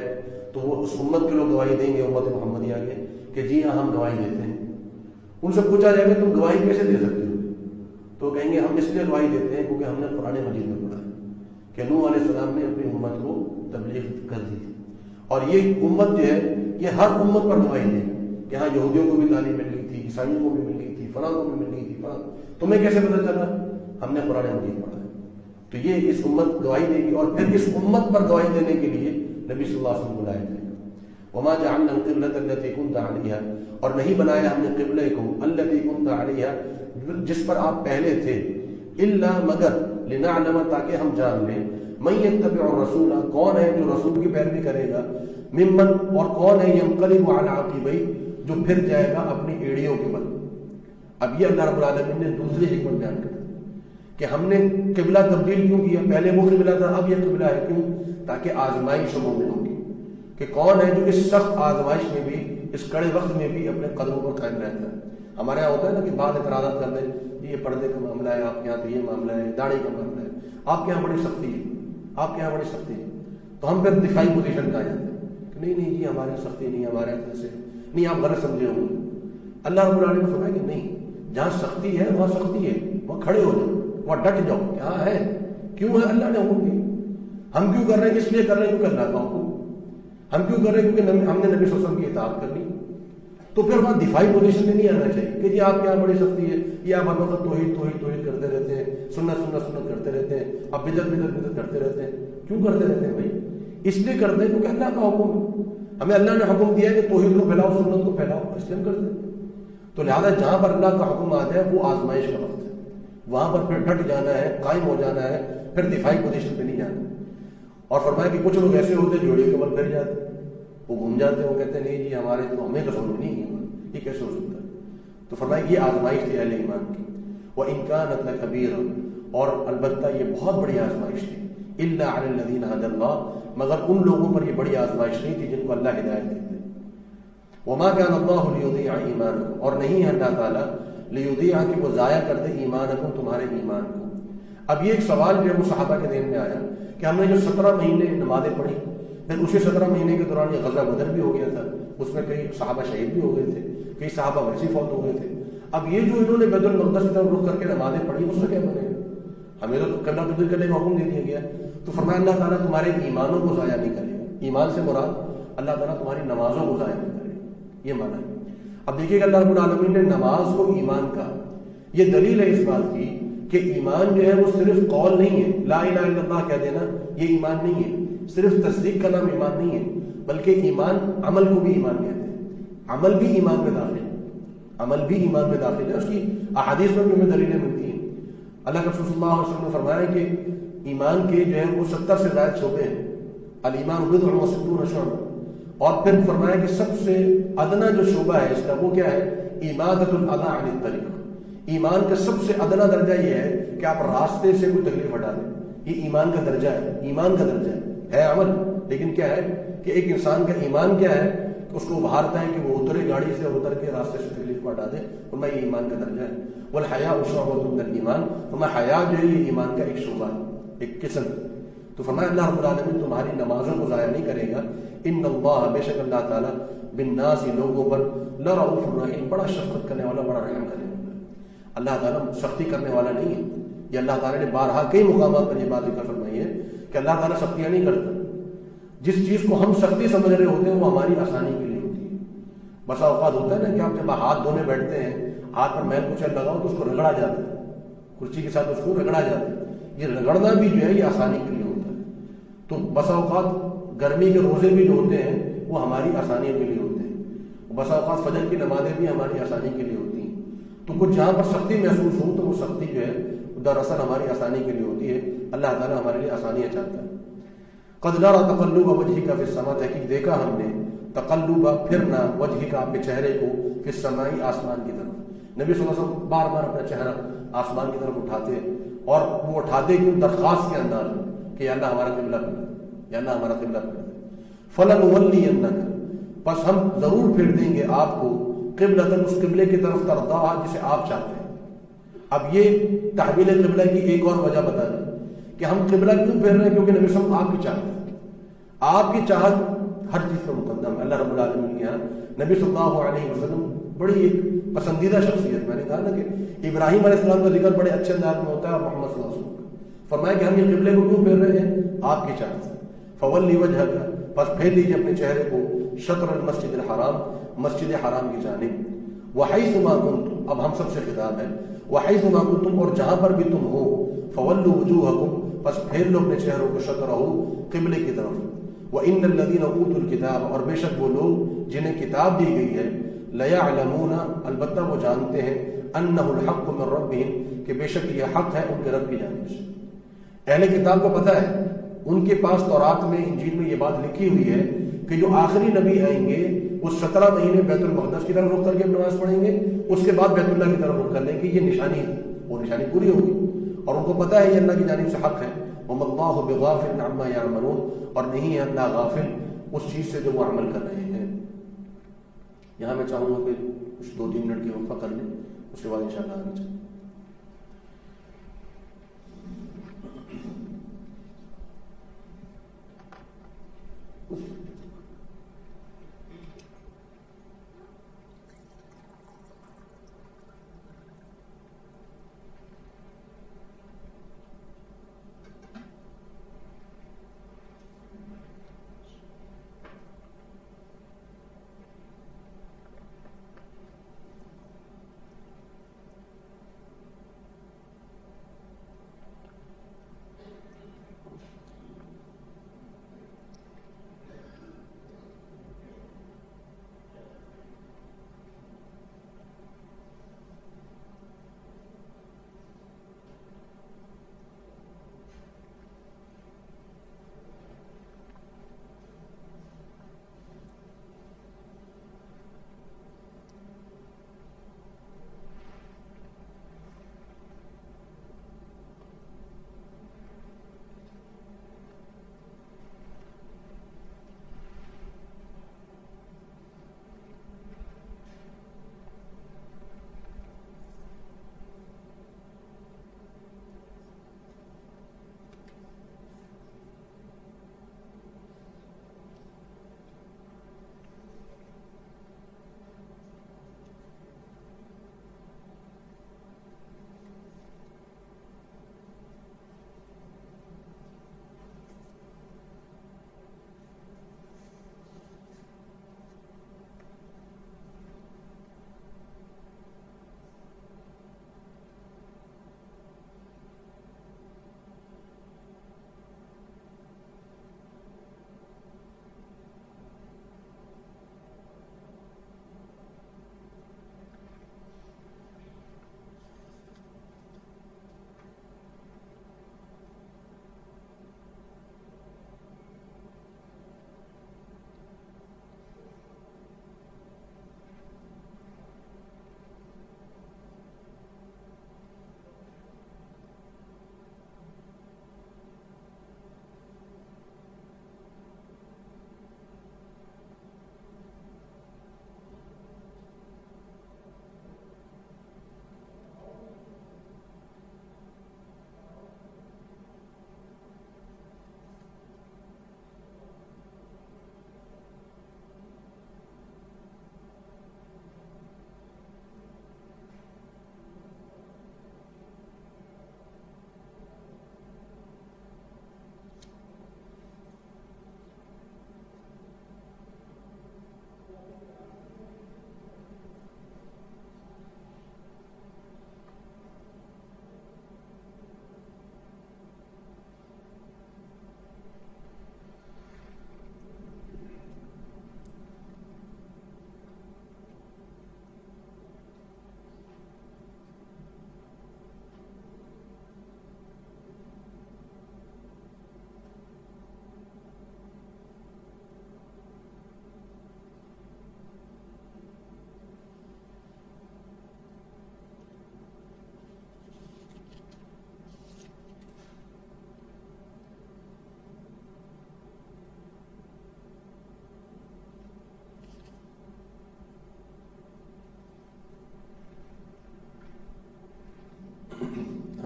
تو وہ اس امت کے لوگ گواہی دیں گے، امت محمدیہ کے، کہ جی ہاں ہم گواہی دیتے ہیں۔ ان سے پوچھا جائے گا تم گواہی کیسے دے سکتے ہو؟ تو کہیں گے ہم اس لیے گواہی دیتے ہیں کیونکہ ہم نے قرآن مجید میں پڑھا ہے کہ نوح علیہ السلام نے اپنی امت کو تبلیغ کر دی تھی، اور یہ امت جو ہے یہ ہر امت پر گواہی دے کہ ہاں یہودیوں کو بھی تعلیم مل گئی تھی، عیسائیوں کو بھی مل گئی تھی، فلاں کو بھی مل گئی تھی، فلاں۔ تمہیں کیسے پتہ چلا؟ ہم نے قرآن مجید پڑھا ہے۔ تو یہ اس امت گواہی دے گی، اور پھر اس امت پر گواہی دینے کے لیے نبی صلی اللہ علیہ وسلم بلائے جائے گا۔ وما جعلنا القبلة التي كنت عليها، اور نہیں بنایا ہم نے قبلے کو التي كنت عليها جس پر آپ پہلے تھے، الا مگر لنعلم تاکہ ہم جان لیں من يتبع الرسول کون ہے جو رسول کی پیروی کرے گا، ممن اور کون ہے ينقلب على عقبيه جو پھر جائے گا اپنی ایڑیوں کے بل۔ اب یہ اللہ رب العالمین نے دوسری حکمت بیان کر کہ ہم نے قبلہ تبدیل کیوں کیا؟ پہلے وہ قبلہ تھا اب یہ قبلہ ہے، کیوں؟ تاکہ آزمائش مومن ہوگی کہ کون ہے جو اس سخت آزمائش میں بھی، اس کڑے وقت میں بھی اپنے قدموں پر قائم رہتا ہے۔ ہمارے یہاں ہوتا ہے نا کہ بعض اعتراضات کر دیں یہ پردے کا معاملہ ہے، آپ کے یہاں تو یہ معاملہ ہے، داڑھی کا معاملہ ہے، آپ کے یہاں بڑی سختی ہے، آپ کے یہاں بڑی سختی ہے، تو ہم پھر دفاعی پوزیشن کا آ جاتے ہیں کہ نہیں جی ہمارے یہاں سختی نہیں، ہمارے یہاں سے نہیں، آپ غلط سمجھے ہوں گے۔ اللہ رب العالمین نے فرمایا کہ نہیں، جہاں سختی ہے وہاں سختی ہے، وہاں کھڑے ہو جاؤ، وہاں ڈٹ جاؤ، کیا ہے کیوں ہے؟ اللہ نے حکم دیا۔ ہم کیوں کر رہے ہیں؟ اس لیے کر رہے ہیں کیونکہ اللہ کا حکم۔ ہم کیوں کر رہے ہیں؟ کیونکہ ہم نے نبی صلی اللہ علیہ وسلم کی اطاعت کرنی۔ تو پھر وہاں دفاعی پوزیشن میں نہیں آنا چاہیے کہ جی آپ کے یہاں بڑی سختی ہے، یہ آپ ہر وقت توحید کرتے رہتے ہیں، سنت کرتے رہتے ہیں، اب بدعت کرتے رہتے ہیں۔ کیوں کرتے رہتے ہیں بھائی؟ اس لیے کرتے ہیں کیونکہ اللہ کا حکم ہے، ہمیں اللہ نے حکم دیا ہے کہ توحید کو پھیلاؤ، سنت کو پھیلاؤ، اس لیے ہم کرتے ہیں۔ تو لہٰذا جہاں پر اللہ کا حکم آ جائے وہ آزمائش کا وقت ہے، وہاں پر پھر ڈٹ جانا ہے، قائم ہو جانا ہے، پھر دفاعی پوزیشن پہ نہیں جانا۔ اور فرمایا کہ کچھ لوگ ایسے ہوتے ہیں جوڑے کے بل پھر جاتے ہیں، وہ گھوم جاتے ہیں، وہ کہتے ہیں نہیں جی ہمارے تو ہمیں تو سمجھ نہیں ہے، یہ کیسے ہو سکتا ہے؟ تو فرمایا یہ آزمائش تھی اہل ایمان کی، وہ ان کانت لکبیرہ، اور البتہ یہ بہت بڑی آزمائش تھی، الا علی الذین ھدی اللہ، مگر ان لوگوں پر یہ بڑی آزمائش نہیں تھی جن کو اللہ ہدایت دیتے۔ وما كان اللہ لیضیع ایمانکم، اور نہیں ہے اللہ تعالیٰ لیضیع کہ وہ ضائع کر دے ایمانکم تمہارے ایمان کو۔ اب یہ ایک سوال جو ہے وہ صحابہ کے ذہن میں آیا کہ ہم نے جو 17 مہینے نمازیں پڑھی، پھر اسی 17 مہینے کے دوران یہ غزوہ بدر بھی ہو گیا تھا، اس میں کئی صحابہ شہید بھی ہو گئے تھے، کئی صحابہ ویسے ہی فوت ہو گئے تھے۔ اب یہ جو انہوں نے بیت المقدس کی طرف رخ کر کے نمازیں پڑھی، اس سے کیا بنے گا؟ ہمیں تو قبلہ تبدیل کرنے کا حکم دے دیا گیا۔ تو فرمایا اللہ تعالیٰ تمہارے ایمانوں کو ضائع نہیں کرے گا۔ ایمان سے مراد اللہ تعالیٰ تمہاری نمازوں کو ضائع نہیں کرے گا، یہ معنی ہے۔ اب دیکھیے کہ اللہ رب العالمین نے نماز کو ایمان کہا، یہ دلیل ہے اس بات کی کہ ایمان جو ہے وہ صرف قول نہیں ہے، لا الہ الا اللہ کہہ دینا یہ ایمان نہیں ہے، صرف تصدیق کا نام ایمان نہیں ہے، بلکہ ایمان عمل کو بھی ایمان کہتے ہیں۔ عمل بھی ایمان میں داخل ہے، عمل بھی ایمان میں داخل ہے، اس کی احادیث میں بھی ہمیں دلیلیں ملتی ہیں۔ اللہ کے رسول صلی اللہ علیہ وسلم نے فرمایا کہ ایمان کے جو ہے وہ 70 سے زائد شعبے ہیں، الایمان بضع و ستون شعبہ، اور پھر فرمایا کہ سب سے ادنا جو شعبہ ہے اس کا وہ کیا ہے؟ اماطۃ الاذی عن الطریق۔ ایمان کا سب سے ادنا درجہ یہ ہے کہ آپ راستے سے کوئی تکلیف ہٹا دیں، یہ ایمان کا درجہ ہے، ایمان کا درجہ ہے عمل، لیکن کیا ہے کہ ایک انسان کا ایمان کیا ہے کہ اس کو ابھارتا ہے کہ وہ اترے گاڑی سے، اتر کے راستے سے تکلیف کو ہٹا دے، اور میں یہ ایمان کا درجہ ہے۔ والحیاء شعبۃ من الایمان، تو میں حیا جو ہے یہ ایمان کا ایک شعبہ ہے، ایک قسم۔ تو فرمایا اللہ رب العالمین تمہاری نمازوں کو ضائع نہیں کرے گا۔ ان اللہ، بے شک اللہ تعالیٰ، بالناس لوگوں پر لرؤوف رحیم، بڑا شفقت کرنے والا، بڑا رحم کرنے والا۔ اللہ تعالیٰ سختی کرنے والا نہیں ہے، یہ اللہ تعالیٰ نے بارہا کئی مقامات پر یہ بات ذکر فرمائی ہے کہ اللہ تعالیٰ سختیاں نہیں کرتا۔ جس چیز کو ہم سختی سمجھ رہے ہوتے ہیں وہ ہماری آسانی کے لیے ہوتی ہے۔ بسا اوقات ہوتا ہے نا کہ آپ جب ہاتھ دھونے بیٹھتے ہیں، ہاتھ پر میل کچھ لگاؤ تو اس کو رگڑا جاتا ہے، کرسی کے ساتھ اس کو رگڑا جاتا ہے۔ یہ رگڑنا بھی جو ہے یہ آسانی کے لیے ہوتا ہے۔ تو بسا اوقات گرمی کے روزے بھی جو ہوتے ہیں وہ ہماری آسانی کے لیے ہوتے ہیں، بسا اوقات فجر کی نمازیں بھی ہماری آسانی کے لیے ہوتی ہیں۔ تو کچھ جہاں پر سختی محسوس ہو تو وہ سختی جو ہے دراصل ہماری آسانی کے لیے ہوتی ہے، اللہ تعالیٰ ہمارے لیے آسانیاں چاہتا ہے۔ قد نرى تقلب وجهك في السماء، تحقیق دیکھا ہم نے تقلب پھرنا وجهك آپ کے چہرے کو في السماء آسمان کی طرف۔ نبی صلی اللہ علیہ وسلم بار بار اپنا چہرہ آسمان کی طرف اٹھاتے، اور وہ اٹھاتے کیوں؟ درخواست کے انداز میں کہ یا اللہ ہمارا قبلہ کر دے، یا اللہ ہمارا قبلہ کر دے۔ فلنولینک، پس ہم ضرور پھیر دیں گے آپ کو قبلۃ، اس قبلے کی طرف ترضاھا جسے آپ چاہتے ہیں۔ اب یہ تحویل قبلہ کی ایک اور وجہ بتا دیں کہ ہم قبلہ کیوں پھیر رہے ہیں، کیونکہ نبی صلی اللہ علیہ وسلم آپ کی چاہت ہے، آپ کی چاہت ہر چیز پر مقدم ہے۔ اللہ رب العالمین کے یہاں نبی صلی اللہ علیہ وسلم بڑی ایک پسندیدہ شخصیت، میں نے کہا نا کہ ابراہیم علیہ السلام کا ذکر بڑے اچھے انداز میں ہوتا ہے، اور محمد صلی اللہ علیہ وسلم کا فرمایا کہ ہم یہ قبلے کو کیوں پھیر رہے ہیں؟ آپ کی چاہت سے۔ فولی وجہک، پس پھیر دیجیے اپنے چہرے کو شطر المسجد الحرام، مسجد حرام کی جانب۔ وحیث ما کنتم، اب ہم سب سے خطاب ہے، وحیث ما کنتم، اور جہاں پر بھی تم ہو، فولوا وجوہکم، پس پھیر لو اپنے چہروں کو شطرہ، قبلے کی طرف۔ وَإِنَّ الَّذِينَ أُوتُوا الْكِتَابَ، اور بے شک وہ لوگ جنہیں کتاب دی گئی ہے، لَيَعْلَمُونَ، البتہ وہ جانتے ہیں، أَنَّهُ الْحَقُّ مِنْ رَبِّهِمْ، کہ بے شک یہ حق ہے ان کے رب کی جانب سے۔ اہل کتاب کو پتہ ہے، ان کے پاس تورات میں، انجیل میں یہ بات لکھی ہوئی ہے کہ جو آخری نبی آئیں گے وہ 17 مہینے بیت المقدس کی طرف رخ کر کے نماز پڑھیں گے، اس کے بعد بیت اللہ کی طرف رخ کر لیں گے، یہ نشانی ہے، وہ نشانی پوری ہوگی، اور ان کو پتہ ہے یہ اللہ کی جانب سے حق ہے۔ وَمَا اللَّهُ بِغَافِلٍ عَمَّا يَعْمَلُونَ، اور نہیں ہے اللہ غافل اس چیز سے جو وہ عمل کر رہے ہیں۔ یہاں میں چاہوں گا کہ کچھ 2-3 منٹ کی وقفہ کر لیں، اس کے بعد انشاءاللہ آگے چلیں۔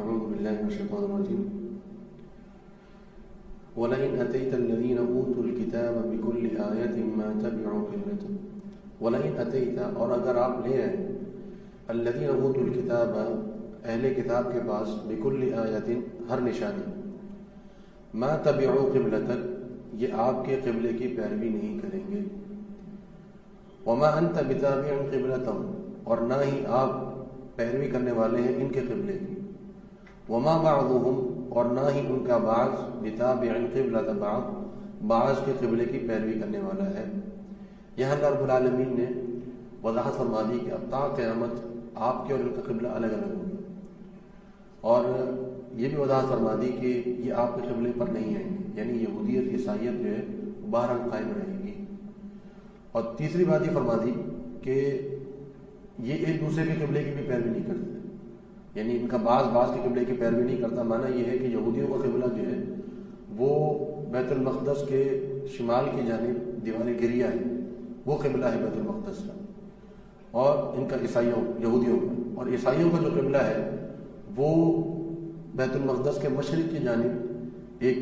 أعوذ بالله من الشيطان الرجيم وَلَئِنْ أَتَيْتَ الَّذِينَ أُوتُوا الْكِتَابَ بِكُلِّ آيَةٍ مَا تَبِعُوا قِبْلَتَهُمْ وَلَئِنْ أَتَيْتَ اور اگر آپ لے آئے الَّذِينَ أُوتُوا الْكِتَابَ اہل کتاب کے پاس بِكُلِّ آيَةٍ ہر نشانی مَا تَبِعُوا قِبْلَتَكَ یہ آپ کے قبلے کی پیروی نہیں کریں گے وَمَا أَنْتَ بِتَابِعٍ قِبْلَتَهُمْ اور نہ ہی آپ پیروی کرنے والے ہیں ان کے قبلے کی وَمَا بَعْضُهُمْ اور نہ ہی ان کا بعض بِتَابِعٍ قِبْلَةَ بعض کے قبلے کی پیروی کرنے والا ہے۔ یہاں اللہ رب العالمین نے وضاحت فرما دی کہ اب تا قیامت آپ کے اور ان کا قبلہ الگ الگ ہوگا، اور یہ بھی وضاحت فرما دی کہ یہ آپ کے قبلے پر نہیں آئیں گے، یعنی یہودیت عیسائیت جو ہے بہرحال قائم رہے گی۔ اور تیسری بات یہ فرما دی کہ یہ ایک دوسرے کے قبلے کی بھی پیروی نہیں کرتے، یعنی ان کا بعض کے قبلے کی پیروی نہیں کرتا۔ معنی یہ ہے کہ یہودیوں کا قبلہ جو ہے وہ بیت المقدس کے شمال کی جانب دیوار گریہ ہے، وہ قبلہ ہے بیت المقدس کا، اور ان کا یہودیوں کا، اور عیسائیوں کا جو قبلہ ہے وہ بیت المقدس کے مشرق کی جانب ایک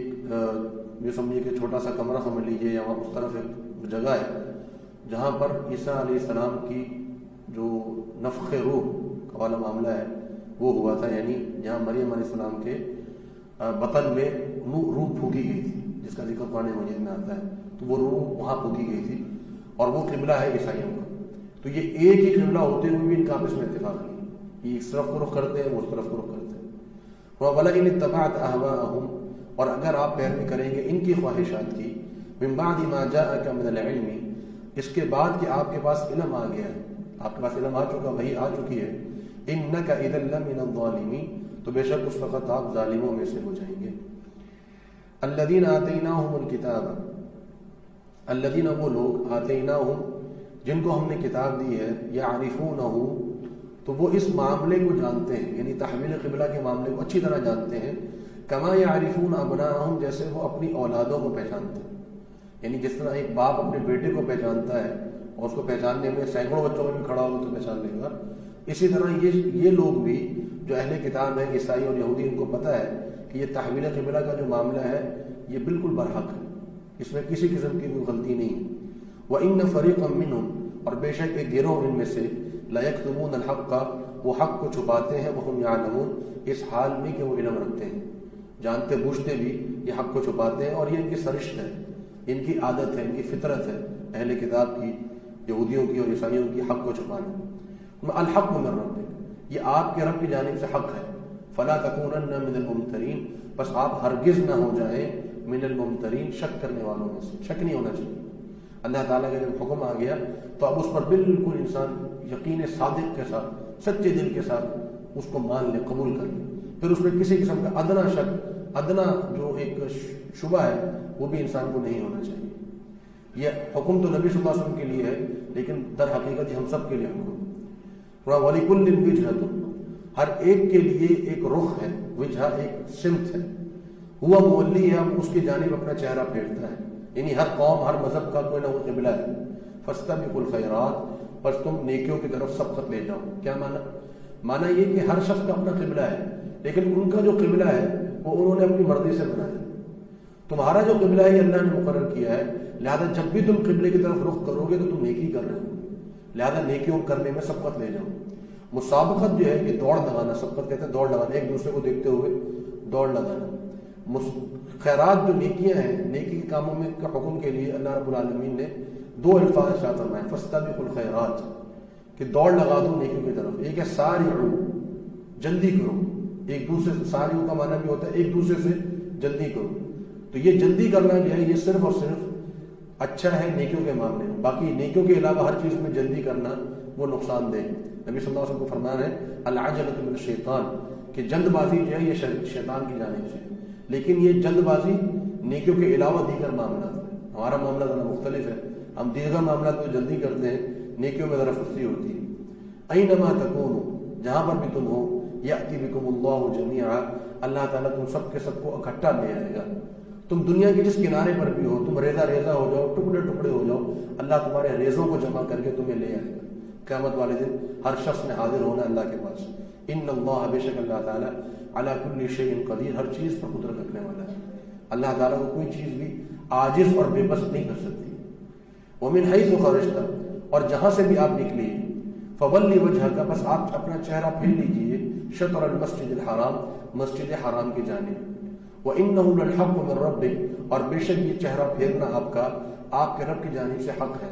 یہ سمجھیے کہ چھوٹا سا کمرہ سمجھ لیجیے، یا وہاں اس طرف ایک جگہ ہے جہاں پر عیسیٰ علیہ السلام کی جو نفخ روح والا معاملہ ہے وہ ہوا تھا، یعنی جہاں مریم علیہ السلام کے بطن میں روح پھونکی گئی تھی، جس کا ذکر قرآن مجید میں آتا ہے، تو وہ روح وہاں پھونکی گئی تھی، اور وہ قبلہ ہے عیسائیوں کا۔ تو یہ ایک ہی قبلہ ہوتے ہوئے بھی ان کا آپس میں اتفاق نہیں، یہ اس طرف کو رخ کرتے ہیں، وہ اس طرف کو رخ کرتے ہیں۔ وَلَئِنِ اتَّبَعْتَ أَهْوَاءَهُمْ اور اگر آپ پیروی کریں گے ان کی خواہشات کی، مِن بَعْدِ مَا جَاءَكَ مِنَ الْعِلْمِ اس کے بعد کہ آپ کے پاس علم آ گیا ہے، آپ کے پاس علم آ چکا، وحی آ چکی ہے، إِنَّكَ إِذًا لَمِنَ الظَّالِمِينَ تو بے شک اس وقت آپ ظالموں میں سے ہو جائیں گے۔ الَّذِينَ آتَيْنَاهُمُ الْكِتَابَ الَّذِينَ وہ لوگ آتَيْنَاهُمْ جن کو ہم نے کتاب دی ہے، يَعْرِفُونَهُ تو وہ اس معاملے کو جانتے ہیں، یعنی تحویل قبلہ کے معاملے کو اچھی طرح جانتے ہیں، كَمَا يَعْرِفُونَ أَبْنَاءَهُمْ جیسے وہ اپنی اولادوں کو پہچانتے ہیں، یعنی جس طرح ایک باپ اپنے بیٹے کو پہچانتا ہے اور اس کو پہچاننے میں سینکڑوں بچوں میں بھی کھڑا ہوگا تو پہچان لے گا، اسی طرح یہ لوگ بھی جو اہل کتاب ہیں عیسائی اور یہودی، ان کو پتہ ہے کہ یہ تحویل قبلہ کا جو معاملہ ہے یہ بالکل برحق ہے، اس میں کسی قسم کی کوئی غلطی نہیں ہے۔ وَإِنَّ فَرِيقًا مِّنْهُمْ اور بے شک ایک گروہ ان میں سے لَيَكْتُمُونَ الْحَقَّ وہ حق کو چھپاتے ہیں، وَهُمْ يَعْلَمُونَ اس حال میں کہ وہ علم رکھتے ہیں، جانتے بوجھتے بھی یہ حق کو چھپاتے ہیں، اور یہ ان کی سرشت ہے، ان کی عادت ہے، ان کی فطرت ہے اہل کتاب کی، یہودیوں کی اور عیسائیوں کی، حق کو چھپانا۔ الحق من ربک یہ آپ کے رب کی جانب سے حق ہے، فلا تکونن من الممترین بس آپ ہرگز نہ ہو جائیں من الممترین شک کرنے والوں میں سے، شک نہیں ہونا چاہیے۔ اللہ تعالیٰ کا جب حکم آ گیا تو اب اس پر بالکل انسان یقین صادق کے ساتھ، سچے دل کے ساتھ اس کو مان لے، قبول کر لے، پھر اس میں کسی قسم کا ادنا شک، ادنا جو ایک شبہ ہے وہ بھی انسان کو نہیں ہونا چاہیے۔ یہ حکم تو نبی صلی اللہ علیہ وسلم کے لیے ہے، لیکن در حقیقت ہم سب کے لیے حکم۔ وَلِكُلٍّ وِجْهَةٌ ہر ایک کے لیے ایک رخ ہے، وجہ ایک سمت ہے، ہوا مولی ہے اس کی جانب اپنا چہرہ پھیرتا ہے، یعنی ہر قوم ہر مذہب کا کوئی نہ کوئی قبلہ ہے۔ فَاسْتَبِقُوا الْخَيْرَاتِ بس تم نیکیوں کی طرف سبقت لے جاؤ۔ کیا معنی یہ کہ ہر شخص کا اپنا قبلہ ہے، لیکن ان کا جو قبلہ ہے وہ انہوں نے اپنی مرضی سے بنایا، تمہارا جو قبلہ ہے یہ اللہ نے مقرر کیا ہے، لہذا جب بھی تم قبلے کی طرف رخ کرو گے تو تم نیکی کر رہے ہو، لہذا نیکیوں کرنے میں سبقت لے جاؤ۔ مسابقت جو ہے یہ دوڑ لگانا، سبقت کہتے ہیں دوڑ لگانا، ایک دوسرے کو دیکھتے ہوئے دوڑ لگانا۔ خیرات جو نیکیاں ہیں، نیکی کے کاموں میں کا حکم کے لیے اللہ رب العالمین نے دو الفاظ ارشاد فرمائے، فاستبقوا الخیرات کہ دوڑ لگا دو نیکیوں کی طرف۔ ایک ہے سارعوا جلدی کرو، ایک دوسرے سے، سارعوا کا معنی بھی ہوتا ہے ایک دوسرے سے جلدی کرو، تو یہ جلدی کرنا جو ہے یہ صرف اور صرف اچھا ہے نیکیوں کے معاملے میں، باقی نیکیوں کے علاوہ ہر چیز میں جلدی کرنا وہ نقصان دہ۔ نبی صلی اللہ علیہ وسلم کو فرمانا ہے العجلۃ من الشیطان کہ جلد بازی جو ہے یہ شیطان کی جانب سے، لیکن یہ جلد بازی نیکیوں کے علاوہ دیگر معاملات میں، ہمارا معاملہ ذرا مختلف ہے، ہم دیگر معاملات میں جلدی کرتے ہیں، نیکیوں میں ذرا سستی ہوتی ہے۔ اینما تکونوا جہاں پر بھی تم ہو، یأتی بکم اللہ جمیعا اللہ تعالیٰ تم سب کے سب کو اکٹھا لے آئے گا، تم دنیا کے جس کنارے پر بھی ہو، تم ریزہ ریزہ ہو جاؤ، ٹکڑے ٹکڑے ہو جاؤ، اللہ تمہارے ریزوں کو جمع کر کے تمہیں لے آئے گا، قیامت والے دن ہر شخص نے حاضر ہونا اللہ کے پاس. ان اللہ بے شک اللہ تعالیٰ علی کل شیء قدیر ہر چیز پر قدرت رکھنے والا ہے. اللہ تعالیٰ کو کوئی چیز بھی عاجز اور بے بس نہیں کر سکتی. ومن حیث خرجت اور جہاں سے بھی آپ نکلیے فولی وجہک بس آپ اپنا چہرہ پھیر لیجیے شطر المسجد الحرام مسجد حرام کی جانب. وَإِنَّهُ لَلْحَقُّ مِن رَّبِّكَ اور بے شک یہ چہرہ پھیرنا آپ کا آپ کے رب کی جانب سے حق ہے.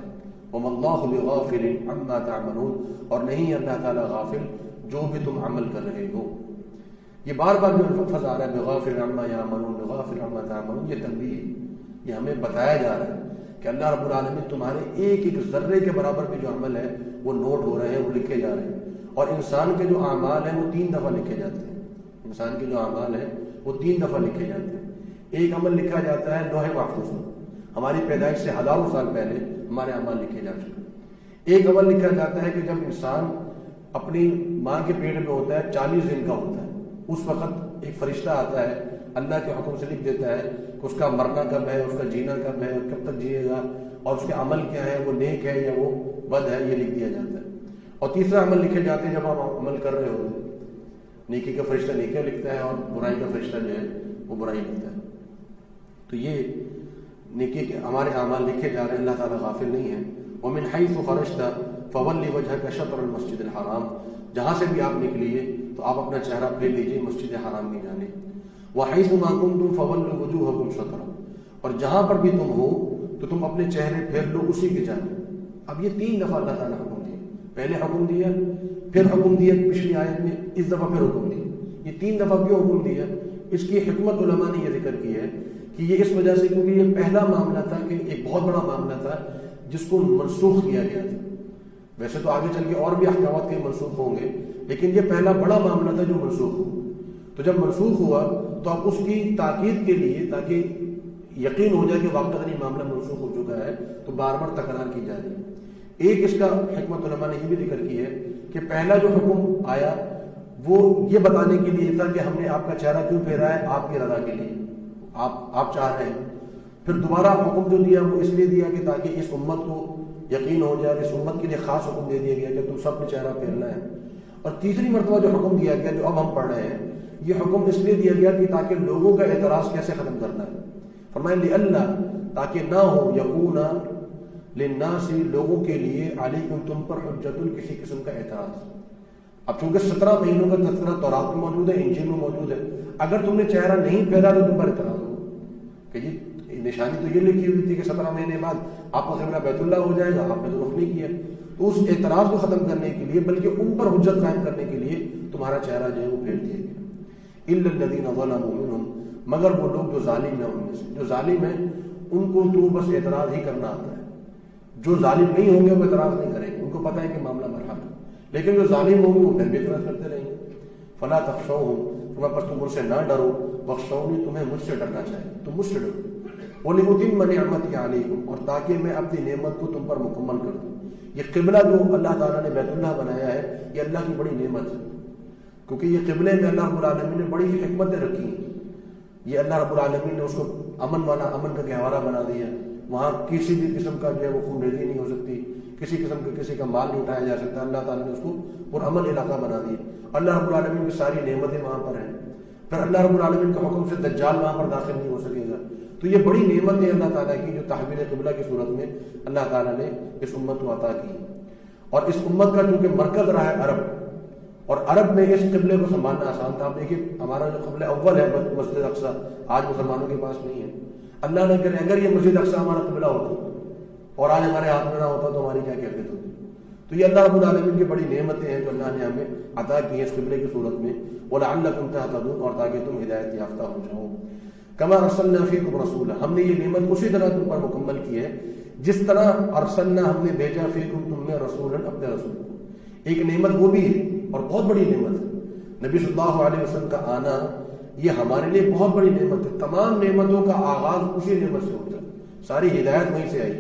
وَمَا اللَّهُ بِغَافِلٍ عَمَّا تَعْمَلُونَ اور نہیں اللہ تعالیٰ غافل جو بھی تم عمل کر رہے ہو. یہ بار بار جو لفظ آ رہا ہے بِغَافِلٍ عَمَّا يَعْمَلُونَ بِغَافِلٍ عَمَّا تَعْمَلُونَ یہ تنبیہ ہے. یہ ہمیں بتایا جا رہا ہے کہ اللہ رب العالمین تمہارے ایک ایک ذرے کے برابر بھی جو عمل ہے وہ نوٹ ہو رہے ہیں, وہ لکھے جا رہے ہیں. اور انسان کے جو اعمال ہیں وہ 3 دفعہ لکھے جاتے ہیں. انسان کے جو اعمال ہیں وہ 3 دفعہ لکھے جاتے ہیں. ایک عمل لکھا جاتا ہے لوح محفوظ میں, ہماری پیدائش سے ہزاروں سال پہلے ہمارے اعمال لکھے جا چکے. ایک عمل لکھا جاتا ہے کہ جب انسان اپنی ماں کے پیٹ میں ہوتا ہے 40 دن کا ہوتا ہے, اس وقت ایک فرشتہ آتا ہے اللہ کے حکم سے لکھ دیتا ہے کہ اس کا مرنا کب ہے, اس کا جینا کب ہے, کب تک جیے گا, اور اس کے عمل کیا ہے, وہ نیک ہے یا وہ بد ہے, یہ لکھ دیا جاتا ہے. اور تیسرا عمل لکھے جاتے ہیں جب ہم عمل کر رہے ہوتے ہیں. نیکی کا فرشتہ نیکی لکھتا ہے اور برائی کا فرشتہ جو ہے وہ برائی لکھتا ہے. تو یہ نیکی کے ہمارے اعمال لکھے جا رہے ہیں, اللہ تعالیٰ غافل نہیں ہے. وَمِنْ حَيْثُ خَرَجْتَ فَوَلِّ وَجْهَكَ شَطْرَ الْمَسْجِدِ الْحَرَامِ جہاں سے بھی آپ نکلیے تو آپ اپنا چہرہ پھیر لیجیے مسجد حرام کی جانب. وَحَيْثُ مَا كُنْتُمْ فَوَلُّوا وُجُوهَكُمْ شَطْرَهُ اور جہاں پر بھی تم ہو تو تم اپنے چہرے پھیر لو اسی کی جانب. اب یہ 3 دفعہ اللہ تعالیٰ حکم دیا, پہلے حکم دیا, پھر حکم دیا پچھلی آیت میں, اس دفعہ پھر حکم دیا. یہ 3 دفعہ کیوں حکم دیا؟ اس کی حکمت علماء نے یہ ذکر کی ہے کہ یہ اس وجہ سے کیونکہ یہ پہلا معاملہ تھا کہ ایک بہت بڑا معاملہ تھا جس کو منسوخ کیا گیا تھا. ویسے تو آگے چل کے اور بھی احکامات کے منسوخ ہوں گے, لیکن یہ پہلا بڑا معاملہ تھا جو منسوخ ہوا. تو جب منسوخ ہوا تو اب اس کی تاکید کے لیے تاکہ یقین ہو جائے کہ واقعہ یہ معاملہ منسوخ ہو چکا ہے تو بار بار تکرار کی جا رہی ہے. ایک اس کا حکمت علماء نے یہ بھی ذکر کی ہے کہ پہلا جو حکم آیا وہ یہ بتانے کے لیے تھا کہ ہم نے آپ کا چہرہ کیوں پھیرا ہے, آپ کی رضا کے لیے, آپ چاہ رہے ہیں. پھر دوبارہ حکم جو دیا وہ اس لیے دیا کہ تاکہ اس امت کو یقین ہو جائے, اس امت کے لیے خاص حکم دے دیا گیا کہ تم سب نے چہرہ پھیرنا ہے. اور تیسری مرتبہ جو حکم دیا گیا جو اب ہم پڑھ رہے ہیں یہ حکم اس لیے دیا گیا کہ تاکہ لوگوں کا اعتراض کیسے ختم کرنا ہے. فرمایا لِأَلَّا تاکہ نہ ہو یکون للناس لوگوں کے لیے علیکم تم پر حجت کسی قسم کا اعتراض. اب چونکہ 17 مہینوں کا تذکرہ تورات میں موجود ہے, انجیل میں موجود ہے, اگر تم نے چہرہ نہیں پھیلا تو تم پر اعتراض ہو کہ جی نشانی تو یہ لکھی ہوئی تھی کہ 17 مہینے بعد آپ کا قبلہ بیت اللہ ہو جائے گا, آپ نے تو رخ نہیں کیا. تو اس اعتراض کو ختم کرنے کے لیے بلکہ ان پر حجت قائم کرنے کے لیے تمہارا چہرہ جو ہے وہ پھیر دیا گیا. الا الذين ظلموا منهم مگر وہ لوگ جو ظالم ہیں ان میں سے, جو ظالم ہیں ان کو تو بس اعتراض ہی کرنا آتا ہے. جو ظالم نہیں ہوں گے وہ اعتراض نہیں کریں گے, ان کو پتہ ہے کہ معاملہ برحق ہے. لیکن جو ظالم ہوں گے وہ پھر بھی اعتراض کرتے رہیں گے. فلا تخشوهم تمہیں بس تم مجھ سے نہ ڈرو, واخشونی تمہیں مجھ سے ڈرنا چاہیے, تم مجھ سے ڈرو. وَلِأُتِمَّ نِعْمَتِي عَلَيْكُمْ اور تاکہ میں اپنی نعمت کو تم پر مکمل کر دوں. یہ قبلہ جو اللہ تعالیٰ نے بیت اللہ بنایا ہے یہ اللہ کی بڑی نعمت ہے, کیونکہ یہ قبلے میں اللہ رب العالمین نے بڑی حکمتیں رکھی ہیں. یہ اللہ رب العالمین نے اس کو امن کا گہوارہ بنا دیا. وہاں کسی بھی قسم کا جو ہے وہ خون ریزی نہیں ہو سکتی, کسی قسم کا کسی کا مال نہیں اٹھایا جا سکتا. اللہ تعالیٰ نے اس کو پرامن علاقہ بنا دیا. اللہ رب العالمین کی ساری نعمتیں وہاں پر ہیں. پھر اللہ رب العالمین کے حکم سے دجال وہاں پر داخل نہیں ہو سکے گا. تو یہ بڑی نعمت ہے اللہ تعالیٰ کی جو تحویل قبلہ کی صورت میں اللہ تعالیٰ نے اس امت کو عطا کی. اور اس امت کا چونکہ مرکز رہا ہے عرب, اور عرب میں اس قبلے کو سنبھالنا آسان تھا. آپ دیکھیے ہمارا جو قبلہ اول ہے مسجد اقصیٰ آج مسلمانوں کے پاس نہیں ہے. اللہ نے کرے اگر یہ مسجد اقصیٰ ہمارا قبلہ ہوتا اور آج ہمارے ہاتھ میں نہ ہوتا تو ہماری کیا کیفیت ہوتی. تو یہ اللہ رب العالمین کی بڑی نعمتیں ہیں جو اللہ نے ہمیں عطا کی ہیں اس قبلے کی صورت میں. وَلَعَلَّكُمْ تَهْتَدُونَ اور تاکہ تم ہدایت یافتہ ہو جاؤ. كَمَا أَرْسَلْنَا فِيكُمْ رَسُولًا ہم نے یہ نعمت اسی طرح تم پر مکمل کی ہے جس طرح ارسلنا ہم نے بھیجا فیکم تم میں رسولا اپنے رسول کو. ایک نعمت وہ بھی ہے اور بہت بڑی نعمت ہے. نبی صلی اللہ علیہ وسلم کا آنا یہ ہمارے لیے بہت بڑی نعمت ہے. تمام نعمتوں کا آغاز اسی نعمت سے ہوتا ہے, ساری ہدایت وہیں سے آئی.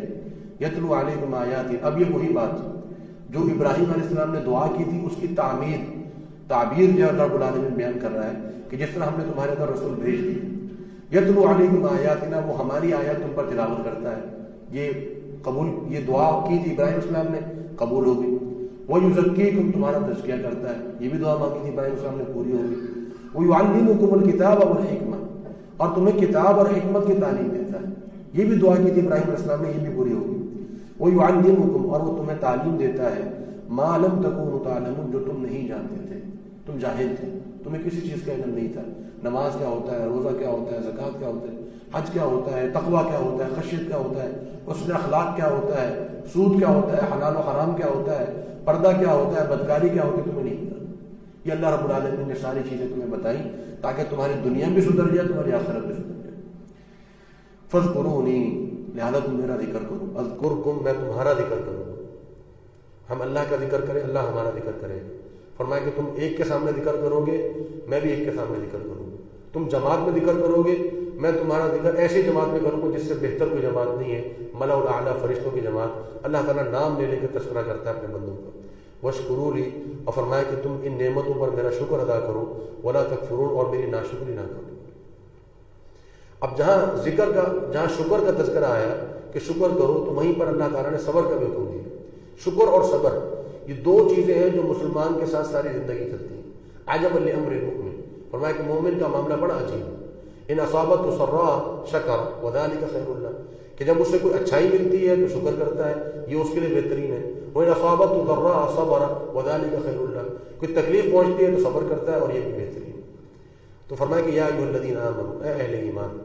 یتلو علیکم آیات, اب یہ وہی بات جو ابراہیم علیہ السلام نے دعا کی تھی اس کی تعبیر جو اللہ رب العالمین بیان کر رہا ہے کہ جس طرح ہم نے تمہارے اندر رسول بھیج دی. یتلو علیکم آیاتنا وہ ہماری آیات تم پر تلاوت کرتا ہے. یہ دعا کی تھی ابراہیم علیہ السلام نے, قبول ہو گئی. وَيُزَكِّيكُم تمہارا تزکیہ کرتا ہے. یہ بھی دعا مانگی تھی ابراہیم السلام نے، پوری ہوگی. وَيُعَلِّمُكُمُ الْكِتَابَ وَالْحِكْمَةَ اور تمہیں کتاب اور حکمت کی تعلیم دیتا ہے. یہ بھی دعا کی تھی ابراہیم علیہ السلام نے، یہ بھی پوری ہوگی. وَيُعَلِّمُكُم اور وہ تمہیں تعلیم دیتا ہے مَا لَمْ تَكُونُوا تَعْلَمُونَ جو تم نہیں جانتے تھے، تم جاہل تھے، تمہیں کسی چیز کا علم نہیں تھا. نماز کیا ہوتا ہے، روزہ کیا ہوتا ہے، زکوٰۃ کیا ہوتا ہے، حج کیا ہوتا ہے، تقویٰ کیا ہوتا ہے، خشیت کیا ہوتا ہے، حسن اخلاق کیا ہوتا ہے، سود کیا ہوتا ہے، حلال و حرام کیا ہوتا ہے، پردہ کیا ہوتا ہے، بدکاری کیا ہوتی ہے، تمہیں نہیں پتا. یہ اللہ رب العالمین نے ساری چیزیں تمہیں بتائیں تاکہ تمہاری دنیا بھی سدھر جائے، تمہاری آخرت بھی سدھر جائے. فاذکرونی لہذا تم میرا ذکر کرو. اذکرکم میں تمہارا ذکر کروں. ہم اللہ کا ذکر کریں، اللہ ہمارا ذکر کرے. فرمایا کہ تم ایک کے سامنے ذکر کرو گے، میں بھی ایک کے سامنے ذکر کروں گا. تم جماعت میں ذکر کرو گے، میں تمہارا ذکر ایسی جماعت میں کروں گا جس سے بہتر کوئی جماعت نہیں ہے. ملا الاعلیٰ فرشتوں کی جماعت. اللہ تعالیٰ نام لے لے کے تذکرہ کرتا ہے اپنے بندوں کا. واشکروا لی اور فرمایا کہ تم ان نعمتوں پر میرا شکر ادا کرو. ولا تکفرون اور میری ناشکری نہ کرو. اب جہاں شکر کا تذکرہ آیا کہ شکر کرو، تو وہیں پر اللہ تعالیٰ نے صبر کا بھی حکم دیا. شکر اور صبر یہ دو چیزیں ہیں جو مسلمان کے ساتھ ساری زندگی چلتی ہیں. عجب لامر المؤمن، فرمایا کہ مومن کا معاملہ بڑا عجیب ہے. ان اصابت سراء شکر وذلک خیر اللہ، کہ جب اس سے کوئی اچھائی ملتی ہے تو شکر کرتا ہے، یہ اس کے لیے بہترین ہے. وان اصابت ضراء صبر وذلک خیر اللہ، کوئی تکلیف پہنچتی ہے تو صبر کرتا ہے اور یہ بھی بہترین ہے. تو فرمایا کہ یا ایھا الذین آمنوا، اے اہل ایمان،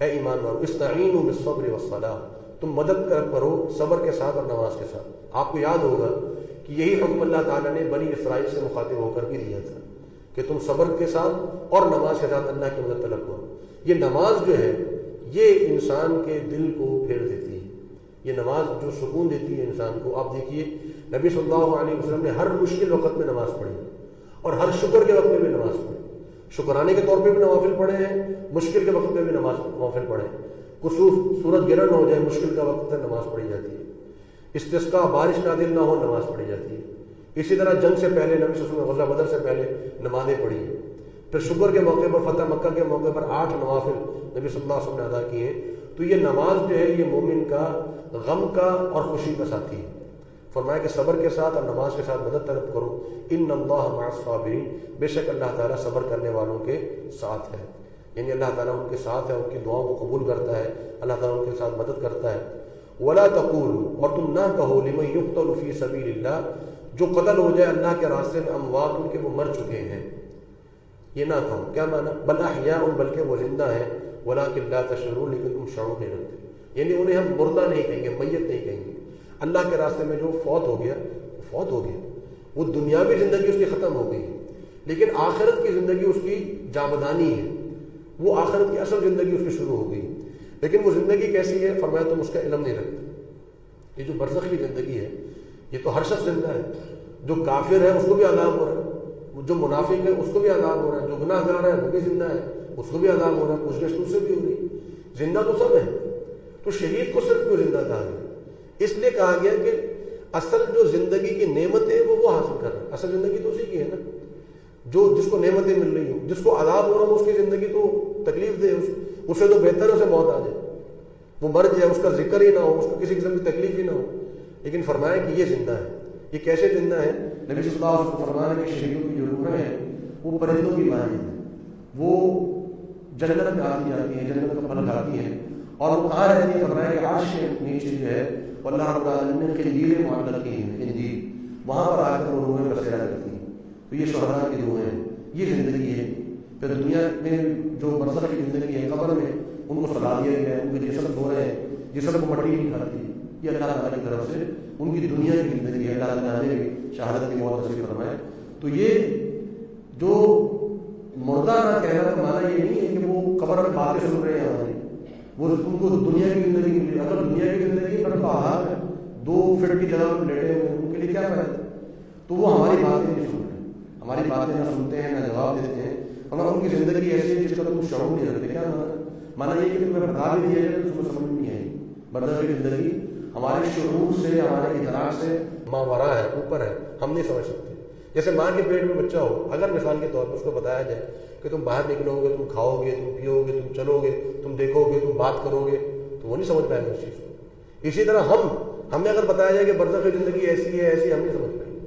اے ایمان والو، استعینوا بالصبر والصلاۃ، تم مدد کرو صبر کے ساتھ اور نماز کے ساتھ. آپ کو یاد ہوگا کہ یہی حکم اللہ تعالیٰ نے بنی اسرائیل سے مخاطب ہو کر بھی دیا تھا کہ تم صبر کے ساتھ اور نماز کے ساتھ اللہ کی مدد طلب کرو. یہ نماز جو ہے یہ انسان کے دل کو پھیر دیتی ہے. یہ نماز جو سکون دیتی ہے انسان کو. آپ دیکھیے نبی صلی اللہ علیہ وسلم نے ہر مشکل وقت میں نماز پڑھی اور ہر شکر کے وقت میں بھی نماز پڑھی. شکرانے کے طور پہ بھی نوافل پڑھے ہیں، مشکل کے وقت میں بھی نوافل پڑھے ہیں. کسوف سورج گرہن ہو جائے، مشکل کا وقت ہے، نماز پڑھی جاتی ہے. استسقاء بارش نازل نہ ہو، نماز پڑھی جاتی ہے. اسی طرح جنگ سے پہلے نبی صلی اللہ علیہ وسلم غزوہ بدر سے پہلے نمازیں پڑھی ہیں. پھر شکر کے موقع پر، فتح مکہ کے موقع پر 8 نوافل نبی صلی اللہ علیہ وسلم نے ادا کیے ہیں. تو یہ نماز جو ہے یہ مومن کا غم کا اور خوشی کا ساتھی ہے. فرمایا کہ صبر کے ساتھ اور نماز کے ساتھ مدد طلب کرو. ان اللہ مع الصابرین، بے شک اللہ تعالیٰ صبر کرنے والوں کے ساتھ ہے. یعنی اللہ تعالیٰ ان کے ساتھ ہے، ان کی دعاؤں کو قبول کرتا ہے، اللہ تعالیٰ ان کے ساتھ مدد کرتا ہے. ولا تقولوا اور تم نہ کہو لمن یقتل فی سبیل اللہ، جو قتل ہو جائے اللہ کے راستے میں، اموات ان کے وہ مر چکے ہیں. یہ نہ کہو. کیا معنی؟ بل احیاء، بلکہ وہ زندہ ہیں، ولکن لا تشعرون، لیکن تم شعور نہیں رکھتے. یعنی انہیں ہم مردہ نہیں کہیں گے، میت نہیں کہیں گے. اللہ کے راستے میں جو فوت ہو گیا فوت ہو گیا. وہ دنیاوی زندگی اس کی ختم ہو گئی، لیکن آخرت کی زندگی اس کی جاودانی ہے. وہ آخرت کی اصل زندگی اس کی شروع ہو گئی. لیکن وہ زندگی کیسی ہے؟ فرمایا تم اس کا علم نہیں رکھتے. یہ جو برزخ کی زندگی ہے یہ تو ہر شخص زندہ ہے. جو کافر ہے اس کو بھی عذاب ہو رہا ہے، جو منافق ہے اس کو بھی عذاب ہو رہا ہے، جو گناہ گار ہے وہ بھی زندہ ہے، اس کو بھی عذاب ہو رہا ہے. پوچھ گچھ اس سے بھی ہو رہی. زندہ تو سب ہے. تو شہید کو صرف کیوں زندہ کہا گیا؟ اس لیے کہا گیا کہ اصل جو زندگی کی نعمت ہے وہ حاصل کر رہا ہے. اصل زندگی تو اسی کی ہے نا. جس کو نعمتیں مل رہی ہوں، جس کو عذاب ہو رہا ہو، اس کی زندگی تو تکلیف دے، اسے تو بہتر ہے اسے موت آ جائے، وہ مر جائے، اس کا ذکر ہی نہ ہو، اس کو کسی قسم کی تکلیف ہی نہ ہو. لیکن فرمایا کہ یہ زندہ ہے. یہ کیسے زندہ ہے؟ نبی صلی اللہ علیہ وسلم فرمایا کہ شہیدوں کی جو روح ہے وہ پرندوں کی مانند ہیں. وہ جنت میں آتی جاتی ہیں، جنت کا پھل کھاتی ہیں اور وہ کہاں رہتی ہے؟ فرمایا کہ عرش کے نیچے جو ہے وہ اللہ رب العالمین نے قندیل معطل کی ہیں، قندیل، وہاں پر آ کر وہ روحیں بسیرا کرتی ہیں. تو یہ شہداء کی روح ہیں. یہ زندگی ہے. پھر دنیا میں جو برزخ کی زندگی ہے، قبر میں ان کو سلا دیا گیا ہے، ان کے جسم دھو رہے ہیں، جسم کو مٹی نہیں کھاتی. یہ اللہ تعالیٰ کی طرف سے ان کی دنیا کی زندگی ہے. اللہ تعالیٰ نے بھی شہادت کی موت نصیب فرمائے. تو یہ جو مردہ نہ کہنا کا معنی یہ نہیں ہے کہ وہ قبر میں باتیں سن رہے ہیں ہماری، وہ ان کو دنیا کی زندگی ملی. اگر دنیا کی زندگی پر پہاڑ 2 فٹ کی جگہ میں لیٹے ہوئے ان کے لیے کیا فائدہ؟ تو وہ ہماری باتیں نہیں سن رہے، ہماری باتیں نہ سنتے ہیں، نہ جواب دیتے ہیں. اور ان کی زندگی ایسی ہے جس کا تم شعور نہیں رکھتے. کیا مانا یہ کہ تمہیں بتا بھی دیا جائے تو تمہیں سمجھ نہیں آئے گی. برزخ کی زندگی ہمارے شعور سے، ہمارے ادراک سے ماورا ہے، اوپر ہے، ہم نہیں سمجھ سکتے. جیسے ماں کے پیٹ میں بچہ ہو، اگر مثال کے طور پر اس کو بتایا جائے کہ تم باہر نکلو گے، تم کھاؤ گے، تم پیو گے، تم چلو گے، تم دیکھو گے، تم بات کرو گے، تو وہ نہیں سمجھ پائے گا اس چیز کو. اسی طرح ہمیں اگر بتایا جائے کہ برزخ کی زندگی ایسی ہے، ایسی، ہم نہیں سمجھ پائیں گے.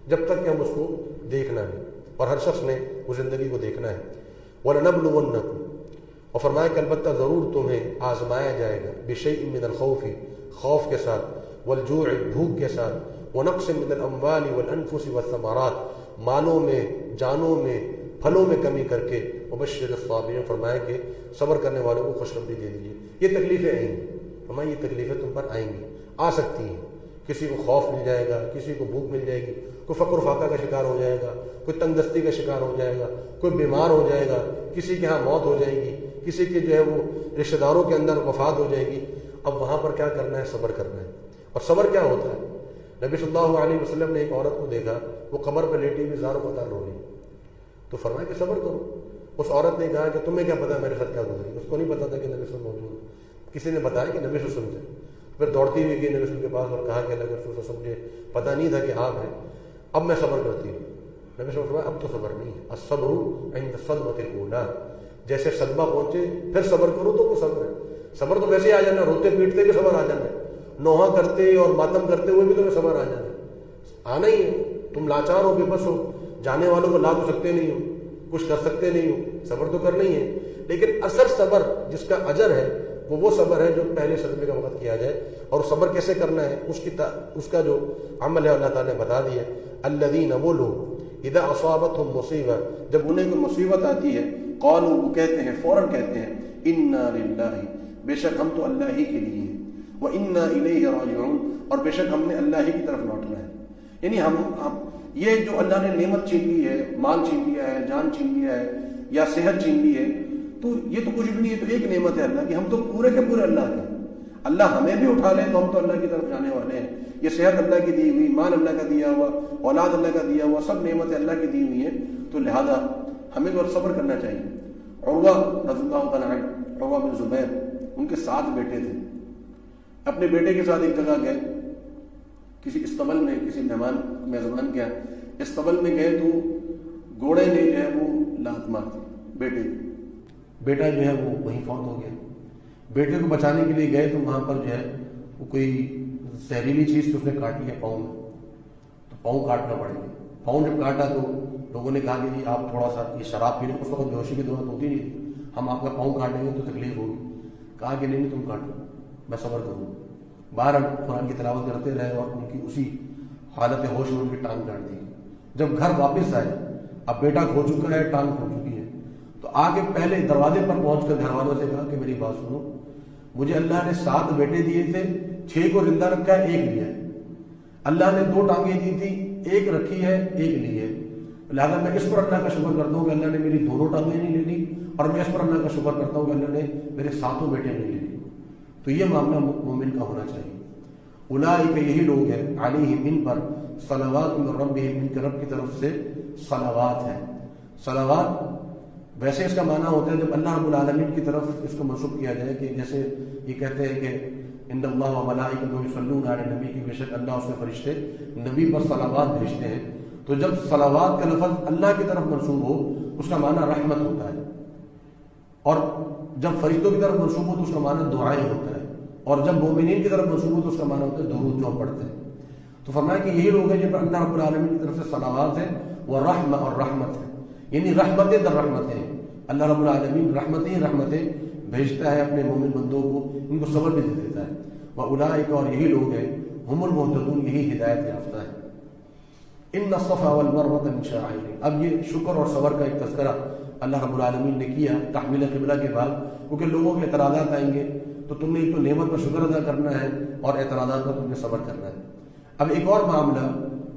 جب تک کہ ہم اس کو دیکھنا نہیں، اور ہر شخص نے اس زندگی کو دیکھنا ہے۔ وَلَنَبْلُوَنَّكُمْ، اور فرمایا کہ البتہ ضرور تمہیں آزمایا جائے گا، بِشَيْءٍ مِّنَ الْخَوْفِ، خوف کے ساتھ، وَالْجُوعِ، بھوک کے ساتھ، وَنَقْصٍ مِّنَ الْأَمْوَالِ وَالْأَنفُسِ وَالثَّمَرَاتِ، مالوں میں، جانوں میں، پھلوں میں کمی کر کے، وَبَشِّرِ الصَّابِرِينَ، فرمایا کہ صبر کرنے والوں کو خوشخبری دے دیجیے۔ یہ تکلیفیں آئیں گی، فرمایا یہ تکلیفیں تم پر آئیں گی، آ سکتی ہیں۔ کسی کو خوف مل جائے گا، کسی کو بھوک مل جائے گی، کوئی فقر و فاقہ کا شکار ہو جائے گا، کوئی تنگ دستی کا شکار ہو جائے گا، کوئی بیمار ہو جائے گا، کسی کے ہاں موت ہو جائے گی، کسی کے جو ہے وہ رشتہ داروں کے اندر وفات ہو جائے گی۔ اب وہاں پر کیا کرنا ہے؟ صبر کرنا ہے۔ اور صبر کیا ہوتا ہے؟ نبی صلی اللہ علیہ وسلم نے ایک عورت کو دیکھا، وہ قبر پہ لیٹی ہوئی زار و قطار رو رہی، تو فرمایا کہ صبر کرو۔ اس عورت نے کہا کہ تمہیں کیا پتا میرے ساتھ کیا گزری؟ اس کو نہیں پتا تھا کہ نبی صلی اللہ علیہ وسلم موجود، کسی نے بتایا کہ نبی صلی اللہ علیہ وسلم تھے۔ پھر دوڑتی ہوئی گئی نبی صلی اللہ علیہ وسلم کے پاس اور کہا کہ اللہ کے رسول صلی اللہ علیہ وسلم، مجھے پتہ نہیں تھا کہ آپ ہیں، اب میں صبر کرتی ہوں۔ نبی صلی اللہ علیہ وسلم، اب تو صبر نہیں ہے، الصبر عند الصدمۃ الاولی، جیسے صدمہ پہنچے پھر صبر کرو تو وہ صبر ہے۔ صبر تو ویسے ہی آ جانا، روتے پیٹتے بھی صبر آ جانا ہے، نوحہ کرتے اور ماتم کرتے ہوئے بھی تمہیں صبر آ جانا ہے، آنا ہی ہے۔ تم لاچار ہو، بے بس ہو، جانے والوں کو لا تو سکتے نہیں ہو، کچھ کر سکتے نہیں ہو، صبر تو کرنا ہی ہے۔ لیکن اثر صبر جس کا اجر ہے وہ صبر ہے جو پہلے صدمے کا وقت کیا جائے۔ اور صبر کیسے کرنا ہے اس کا جو عمل ہے اللہ تعالیٰ نے بتا دیا ہے۔ الذین، وہ لوگ، اذا اصابتہم مصیبہ، جب انہیں کوئی مصیبت آتی ہے، قالوا، وہ کہتے ہیں، فوراً کہتے ہیں، انا للہ، بے شک ہم تو اللہ ہی کے لیے ہیں، وانا الیہ راجعون، اور بے شک ہم نے اللہ ہی کی طرف لوٹنا ہے۔ یعنی ہم یہ جو اللہ نے نعمت چھین لی ہے، مال چھین لیا ہے، جان چھین لیا ہے، یا صحت چھین لی ہے، تو یہ تو کچھ بھی نہیں ہے، تو ایک نعمت ہے اللہ کی، ہم تو پورے کے پورے اللہ کے۔ اللہ ہمیں بھی اٹھا لے تو ہم تو اللہ کی طرف جانے والے ہیں۔ یہ صحت اللہ کی دی ہوئی، مال اللہ کا دیا ہوا، اولاد اللہ کا دیا ہوا، سب نعمتیں اللہ کی دی ہوئی ہیں، تو لہذا ہمیں تو صبر کرنا چاہیے۔ عروہ رضی اللہ تعالیٰ عنہ، عروہ بن زبیر، ان کے 7 بیٹے تھے، اپنے بیٹے کے ساتھ ایک جگہ گئے، کسی استبل میں، کسی میزبان کے استبل میں گئے تو گھوڑے نے جو ہے وہ لات مار دی بیٹا جو ہے وہ وہیں فوت ہو گیا۔ بیٹے کو بچانے کے لیے گئے تو وہاں پر جو ہے وہ کوئی زہریلی چیز تو اس نے کاٹ لیا پاؤں میں، تو پاؤں کاٹنا پڑ گیا۔ پاؤں جب کاٹا تو لوگوں نے کہا کہ جی آپ تھوڑا سا یہ شراب پینے، اس وقت بیہوشی کی ضرورت ہوتی نہیں تھی، ہم آپ کا پاؤں کاٹیں گے تو تکلیف ہوگی۔ کہا کہ نہیں تم کاٹو، میں صبر کروں۔ باہر قرآن کی تلاوت کرتے رہے اور ان کی اسی حالت ہوش میں ان کی ٹانگ کاٹ دی۔ جب گھر واپس آئے، اب بیٹا کھو چکا ہے، ٹانگ کھو چکی ہے، تو آگے پہلے دروازے پر پہنچ کر گھر والوں سے کہا کہ میری بات سنو، مجھے اللہ نے 7 بیٹے دیے تھے، 6 کو زندہ رکھا ہے، 1 لیا ہے۔ اللہ نے 2 ٹانگیں دی تھی، 1 رکھی ہے، 1 لی ہے، لہٰذا میں اس پر اللہ کا شکر کرتا ہوں کہ اللہ نے میری دونوں ٹانگیں نہیں لے لی، اور میں اس پر اللہ کا شکر کرتا ہوں کہ اللہ نے میرے 7 بیٹے نہیں لے لی۔ تو یہ معاملہ مومن کا ہونا چاہیے۔ اولئک، یہی لوگ ہیں، علیہم، ان پر، صلوات من ربہم، ان کے رب کی طرف سے صلوات ہے۔ صلوات ویسے اس کا معنی ہوتا ہے جب اللہ رب العالمین کی طرف اس کو منسوب کیا جائے، کہ جیسے یہ کہتے ہیں کہ ان اللہ و ملائکۃہ یصلون علی النبی، کہ بے شک اللہ اس کے فرشتے نبی پر صلوات بھیجتے ہیں۔ تو جب صلوات کا لفظ اللہ کی طرف منسوب ہو اس کا معنی رحمت ہوتا ہے، اور جب فرشتوں کی طرف منسوب ہو تو اس کا معنی دعائیں ہوتا ہے، اور جب مومنین کی طرف منسوب ہو تو اس کا معنی ہوتا ہے درود جو پڑھتے ہیں۔ تو فرمایا کہ یہی لوگ ہیں جن پر اللہ رب العالمین کی طرف سے صلوات ہے، وہ رحمت اور رحمت ہے، یعنی رحمتیں در رحمتیں، اللہ رب العالمین رحمتیں بھیجتا ہے اپنے مومن بندوں کو، ان کو صبر بھی دے دیتا ہے۔ وَأُولَٰئِکَ، اور یہی لوگ ہیں، ہم المہتدون، یہی ہدایت یافتہ ہے۔ ان الصفا والمروہ من شعائر، اب یہ شکر اور صبر کا ایک تذکرہ اللہ رب العالمین نے کیا تحویل قبلہ کے بعد، کیونکہ لوگوں کے اعتراضات آئیں گے تو تم نے ایک تو نعمت پر شکر ادا کرنا ہے اور اعتراضات پر تم نے صبر کرنا ہے۔ اب ایک اور معاملہ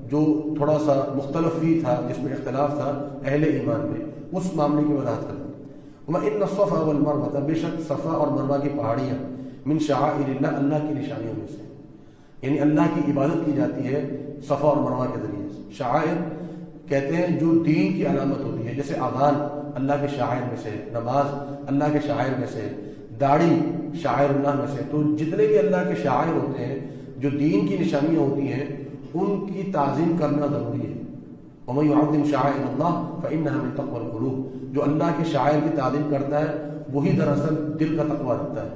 جو تھوڑا سا مختلف ہی تھا، جس میں اختلاف تھا اہل ایمان میں، اس معاملے کی وضاحت کرنا۔ ان الصفا والمروہ، بے شک صفا اور مروہ کی پہاڑیاں، من شعائر اللہ، اللہ کی نشانیوں میں سے، یعنی اللہ کی عبادت کی جاتی ہے صفا اور مروہ کے ذریعے سے۔ شعائر کہتے ہیں جو دین کی علامت ہوتی ہے، جیسے اذان اللہ کے شعائر میں سے ہے، نماز اللہ کے شعائر میں سے ہے، داڑھی شعائر اللہ میں سے۔ تو جتنے بھی اللہ کے شعائر ہوتے ہیں، جو دین کی نشانیاں ہوتی ہیں، ان کی تعظیم کرنا ضروری ہے۔ وَمَن يُعَظِّمْ شَعَائِرَ اللَّهِ فَإِنَّهَا مِن تَقْوَى الْقُلُوبِ، جو اللہ کے شاعر کی تعظیم کرتا ہے وہی دراصل دل کا تقویٰ رکھتا ہے۔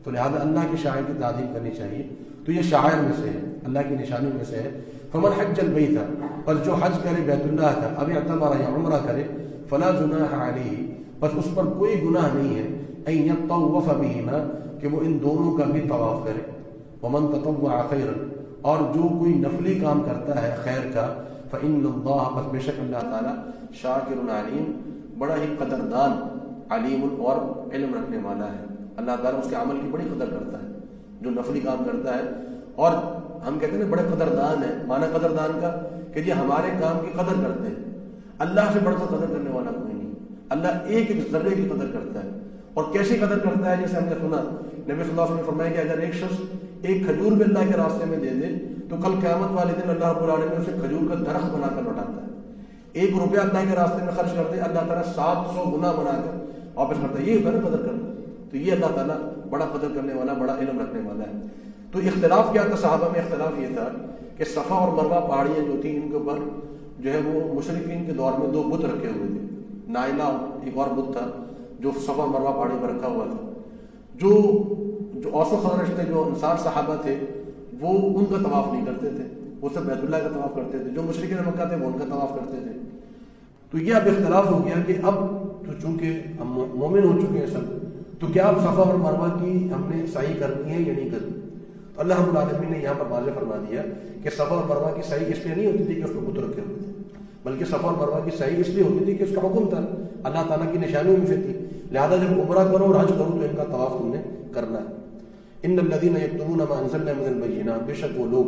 تو لہذا اللہ کے شاعر کی تعظیم کرنی چاہیے۔ تو یہ شاعر میں سے ہے، اللہ کی نشانیوں میں سے ہے۔ فمن حج البیت، پس جو حج کرے بیت اللہ کا، اب اعتمر یا عمرہ کرے، فلا جناح علیہ، بس اس پر کوئی گناہ نہیں ہے، ان یطوف بہما، کہ وہ ان دونوں کا بھی طواف کرے، ومن تطوع خیرا، اور جو کوئی نفلی کام کرتا ہے خیر کا، فإن اللہ، بس بے شک اللہ تعالیٰ، شاکر علیم، بڑا ہی قدردان، علیم اور علم رکھنے والا ہے۔ اللہ تعالیٰ اس کے عمل کی بڑی قدر کرتا ہے جو نفلی کام کرتا ہے، اور ہم کہتے ہیں بڑے قدردان ہیں، معنی قدردان کا کہ یہ ہمارے کام کی قدر کرتے ہیں۔ اللہ سے بڑھ کر قدر کرنے والا کوئی نہیں، اللہ ایک ایک ذرے کی قدر کرتا ہے، اور کیسے قدر کرتا ہے؟ جیسے ہم نے سنا نبی صلی اللہ علیہ وسلم نے فرمایا کہ اگر ایک شخص ایک کھجور بھی اللہ کے راستے میں دے دے تو کل قیامت والے دن اللہ رب العالمین اسے کھجور کا درخت بنا کر لوٹاتا ہے۔ 1 روپیہ اللہ کے راستے میں خرچ کر دے، اللہ تعالیٰ 700 گنا بنا کر واپس کرتا ہے۔ یہ ہوتا ہے نا قدر کرنا، تو یہ اللہ تعالیٰ بڑا قدر کرنے والا، بڑا علم رکھنے والا ہے۔ تو اختلاف کیا تھا صحابہ میں؟ اختلاف یہ تھا کہ صفا اور مروہ پہاڑیاں جو تھیں ان کے اوپر جو ہے وہ مشرکین کے دور میں 2 بت رکھے ہوئے تھے، نائلہ ایک اور بت تھا جو صفا مروہ پہاڑی پر رکھا ہوا تھا۔ جو اوس و خزرج تھے، جو انصار صحابہ تھے، وہ ان کا طواف نہیں کرتے تھے، وہ سب بیت اللہ کا طواف کرتے تھے۔ جو مشرکین مکہ تھے وہ ان کا طواف کرتے تھے۔ تو یہ اب اختلاف ہو گیا کہ اب تو چونکہ ہم مومن ہو چکے ہیں سب، تو کیا اب صفا اور مروہ کی ہم نے سعی کرنی ہے یا نہیں کرنی؟ تو اللہ رب العالمین نے یہاں پر واضح فرما دیا کہ صفا اور مروہ کی سعی اس لیے نہیں ہوتی تھی کہ اس کو بت رکھے ہوئے تھے، بلکہ صفا اور مروہ کی سعی اس لیے ہوتی تھی کہ اس کا حکم تھا، اللہ تعالیٰ کی نشانیوں میں سے تھی، لہٰذا جب عمرہ کرو اور حج کرو تو ان کا طواف تم نے کرنا ہے۔ ان الذین یکتمون ما انزلنا من البینات، بے شک وہ لوگ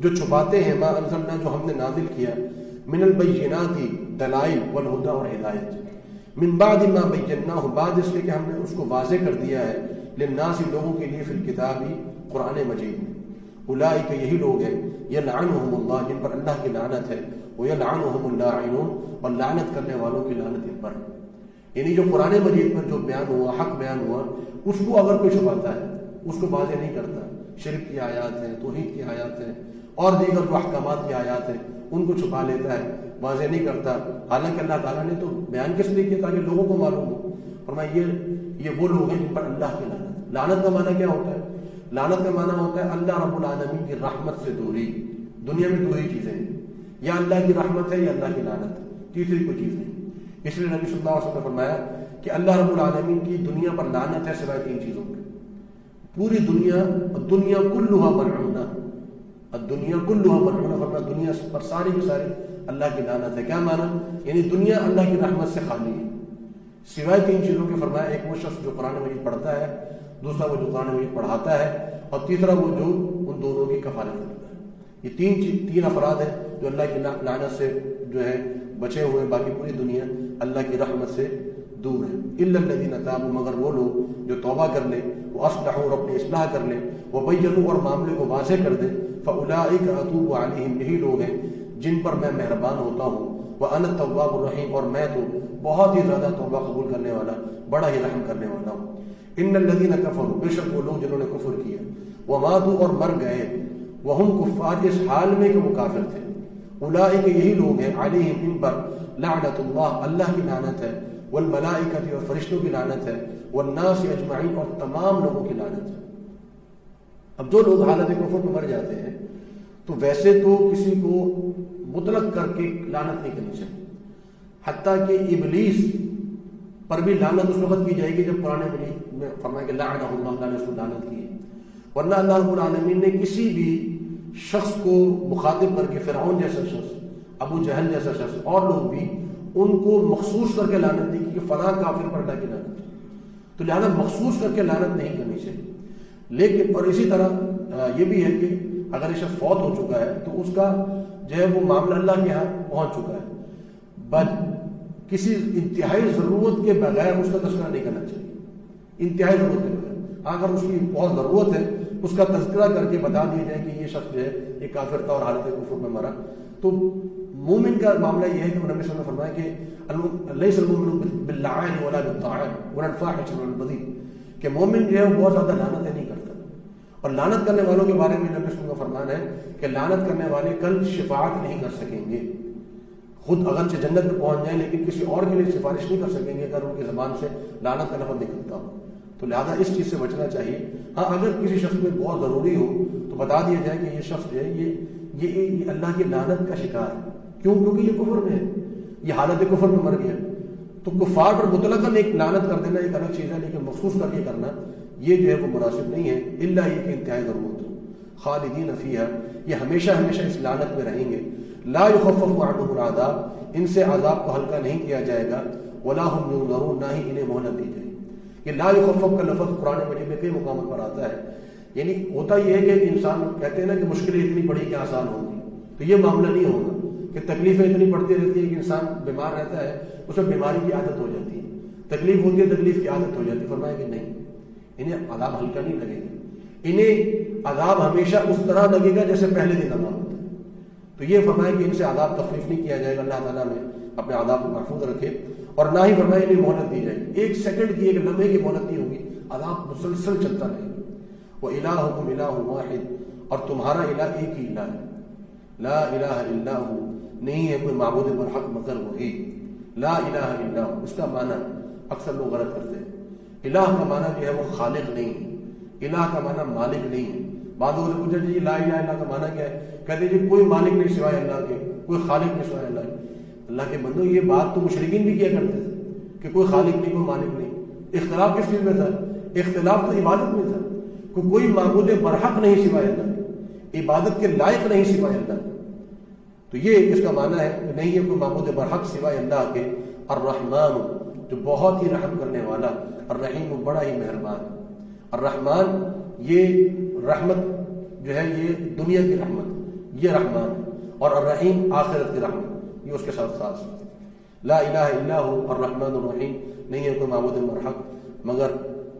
جو چھپاتے ہیں ما انزلنا، جو ہم نے نازل کیا، من البینات، دلائل، والہدی، اور ہدایت، من بعد ما بیناہ، بعد اس کے کہ ہم نے اس کو واضح کر دیا ہے، للناس، لوگوں کے لیے، فی الکتاب، قرآن مجید میں، اولئک، یہی لوگ ہیں، یلعنہم اللہ، جن پر اللہ کی لعنت ہے، ویلعنہم اللاعنون، اور لعنت کرنے والوں کی لعنت ان پر۔ یعنی جو قرآن مجید پر جو بیان ہوا، حق بیان ہوا، اس کو اگر کوئی چھپاتا ہے، اس کو واضح نہیں کرتا، شرک کی آیات ہیں، توحید کی آیات ہیں، اور دیگر جو احکامات کی آیات ہیں، ان کو چھپا لیتا ہے، واضح نہیں کرتا، حالانکہ اللہ تعالیٰ نے تو بیان کس لیے کیا؟ تاکہ لوگوں کو معلوم ہو۔ فرمایا یہ وہ لوگ ہیں جن پر اللہ کی لعنت۔ لعنت کا معنی کیا ہوتا ہے؟ لعنت کا معنی ہوتا ہے اللہ رب العالمین کی رحمت سے دوری۔ دنیا میں 2 ہی چیزیں ہیں، یا اللہ کی رحمت ہے یا اللہ کی لعنت، تیسری کوئی چیز نہیں۔ اس لیے نبی صلی اللہ علیہ وسلم نے فرمایا کہ اللہ رب العالمین کی دنیا پر لعنت ہے سوائے 3 چیزوں کے۔ پوری دنیا، الدنیا کلھا ملعونہ، الدنیا کلھا ملعونہ، فرمایا دنیا پر ساری کی ساری اللہ کی لعنت ہے۔ کیا معنی؟ یعنی دنیا اللہ کی رحمت سے خالی ہے سوائے 3 چیزوں کے۔ فرمایا ایک وہ شخص جو قرآن مجید پڑھتا ہے، دوسرا وہ جو قرآن مجید پڑھاتا ہے، اور تیسرا وہ جو ان دونوں کی کفالت کرتا ہے۔ یہ 3 افراد ہیں جو اللہ کی لعنت سے جو ہے بچے ہوئے، باقی پوری دنیا اللہ کی رحمت سے دور ہے۔ الا الذین تابوا، مگر وہ لوگ جو توبہ کر لیں، وہ اصلحوا، اور اپنی اصلاح کر لیں، وبینوا، اور معاملے کو واضح کر دیں، فاولئک اتوب علیہم، یہی لوگ ہیں جن پر میں مہربان ہوتا ہوں، وانا التواب الرحیم، اور میں تو بہت ہی زیادہ توبہ قبول کرنے والا، بڑا ہی رحم کرنے والا ہوں۔ ان الذین کفروا، بے شک وہ لوگ جنہوں نے کفر کیا، وماتوا، اور مر گئے، وہم کفار، اس حال میں کہ وہ کافر تھے، اولئک، یہی لوگ ہیں، علیہم، ان پر، لعنت اللہ، اللہ کی لعنت ہے، والملائکۃ، اور فرشتوں کی لعنت ہے، والناس اجمعین، اور تمام لوگوں کی لعنت ہے۔ اب جو لوگ حالت کفر میں مر جاتے ہیں تو ویسے تو کسی کو مطلق کر کے لعنت نہیں کرنی چاہیے، حتیٰ کہ ابلیس پر بھی لعنت اس وقت کی جائے گی جب قرآن مجید میں فرمایا کہ لعنہ اللہ، اللہ نے اس کو لعنت کی ہے، ورنہ اللہ رب العالمین نے کسی بھی شخص کو مخاطب کر کے، فرعون جیسا شخص، ابو جہل جیسا شخص، اور لوگ بھی ان کو مخصوص کر کے لعنت دی کہ فلاں کافر پر اللہ کی لعنت، تو لہذا مخصوص کر کے لعنت نہیں کرنی چاہیے۔ لیکن اور اسی طرح یہ بھی ہے کہ اگر یہ شخص فوت ہو چکا ہے تو اس کا جو ہے وہ معاملہ اللہ کے ہاں پہنچ چکا ہے، بٹ کسی انتہائی ضرورت کے بغیر اس کا تذکرہ نہیں کرنا چاہیے، انتہائی ضرورت کے بغیر۔ اگر اس کی بہت ضرورت ہے اس کا تذکرہ کر کے بتا دیا جائے کہ یہ شخص جو ہے یہ کافر تھا اور حالت کفر میں مرا، تو مومن کا معاملہ یہ ہے کہ نبی صلی اللہ علیہ وسلم نے فرمایا کہ لیس المؤمن باللعان ولا بالطاعن ولا الفاحش ولا البذیء، کہ مومن جو ہے وہ بہت زیادہ لعنتیں نہیں کرتا، اور لعنت کرنے والوں کے بارے میں نبی صلی اللہ علیہ وسلم کا فرمان ہے کہ لعنت کرنے والے کل شفاعت نہیں کر سکیں گے، خود اگرچہ جنت میں پہنچ جائیں لیکن کسی اور کے لیے سفارش نہیں کر سکیں گے اگر ان کی زبان سے لعنت کا لفظ نکلتا ہو، تو لہذا اس چیز سے بچنا چاہیے۔ ہاں اگر کسی شخص میں بہت ضروری ہو تو بتا دیا جائے کہ یہ شخص جو ہے یہ اللہ کی لعنت کا شکار ہے. کیوں؟ کیونکہ یہ کفر میں ہے، یہ حالت کفر میں مر گیا. تو کفار پر مطلقاً ایک لعنت کر دینا ایک الگ چیز ہے، لیکن مخصوص کر کے کرنا یہ جو ہے وہ مناسب نہیں ہے، الا یہ کہ انتہائی ضرورت ہو. خالدین فیہا، یہ ہمیشہ ہمیشہ اس لعنت میں رہیں گے. لا یخفف عنہم العذاب، ان سے عذاب کو ہلکا نہیں کیا جائے گا. ولا هم ينظرون، نہ ہی انہیں مہلت دی جائے گی. یہ لا یخفف کا لفظ قرآن مجید میں کئی مقامات پر آتا ہے. یعنی ہوتا یہ ہے کہ انسان کہتے ہیں نا کہ مشکلیں اتنی بڑی کہ آسان ہوگی، تو یہ معاملہ نہیں ہوگا کہ تکلیفیں اتنی پڑتی رہتی ہے کہ انسان بیمار رہتا ہے، اس میں بیماری کی عادت ہو جاتی ہے، تکلیف ہوتی ہے تکلیف کی عادت ہو جاتی ہے. فرمایا کہ نہیں، انہیں عذاب ہلکا نہیں لگے گا، انہیں عذاب ہمیشہ اس طرح لگے گا جیسے پہلے دن عذاب ہوتا ہے. تو یہ فرمایا کہ ان سے عذاب تخفیف نہیں کیا جائے گا. اللہ تعالیٰ نے اپنے عذاب کو محفوظ رکھے، اور نہ ہی فرمایا انہیں مہلت دی جائے گی. ایک سیکنڈ کی، ایک لمحے کی مہلت نہیں ہوگی، عذاب مسلسل چلتا رہے گا. وَإِلَٰهُكُمْ إِلَٰهٌ وَاحِدٌ، اور تمہارا الہ ایک ہی الہ ہے. لا الہ الا ہو، نہیں ہے کوئی معبود برحق مگر وہی. لا الہ الا ہو، اس کا معنی اکثر لوگ غلط کرتے ہیں. الہ کا معنی جو ہے وہ خالق نہیں ہے، الہ کا معنی مالک نہیں ہے. بعض لوگوں سے پوچھا جی لا الہ الا کا معنی کیا ہے؟ کہتے جی کوئی مالک نہیں سوائے اللہ کے، کوئی خالق نہیں سوائے اللہ کے. اللہ کے بندو، یہ بات تو مشرکین بھی کیا کرتے تھے کہ کوئی خالق نہیں، کوئی مالک نہیں. اختلاف کس چیز میں تھا؟ اختلاف تو عبادت میں تھا. کوئی معبود برحق نہیں سوائے اللہ کے، عبادت کے لائق نہیں سوائے اللہ کے. تو یہ اس کا معنی ہے کہ نہیں ہے کوئی معبود برحق سوائے اللہ کے. الرحمن، جو بہت ہی رحم کرنے والا، الرحیم، بڑا ہی مہربان. الرحمن، یہ رحمت جو ہے یہ دنیا کی رحمت، یہ رحمان ہے. اور الرحیم آخرت کی رحمت، یہ اس کے ساتھ خاص ہے. لا الہ الا ہو الرحمن الرحیم، نہیں ہے کوئی معبود برحق مگر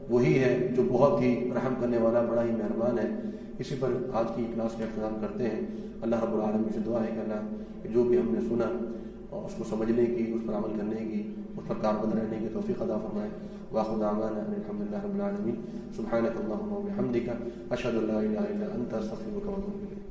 وہی ہے جو بہت ہی رحم کرنے والا، بڑا ہی مہربان ہے. اسی پر آج کی کلاس کا اختتام کرتے ہیں. اللہ رب العالمین سے دعا ہے کہ اللہ جو بھی ہم نے سنا اور اس کو سمجھنے کی، اس پر عمل کرنے کی، اس پر کاربند رہنے کی توفیق عطا فرمائے. وآخر دعوانا ان الحمد للہ رب العالمین. سبحانک اللہم وبحمدک، اشہد ان لا الہ الا انت، استغفرک واتوب الیک.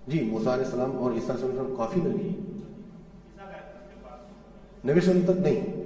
جی، موسیٰ علیہ السلام اور عیسیٰ علیہ السلام کافی نبی ہیں. نبی صلی اللہ علیہ وسلم تک نہیں.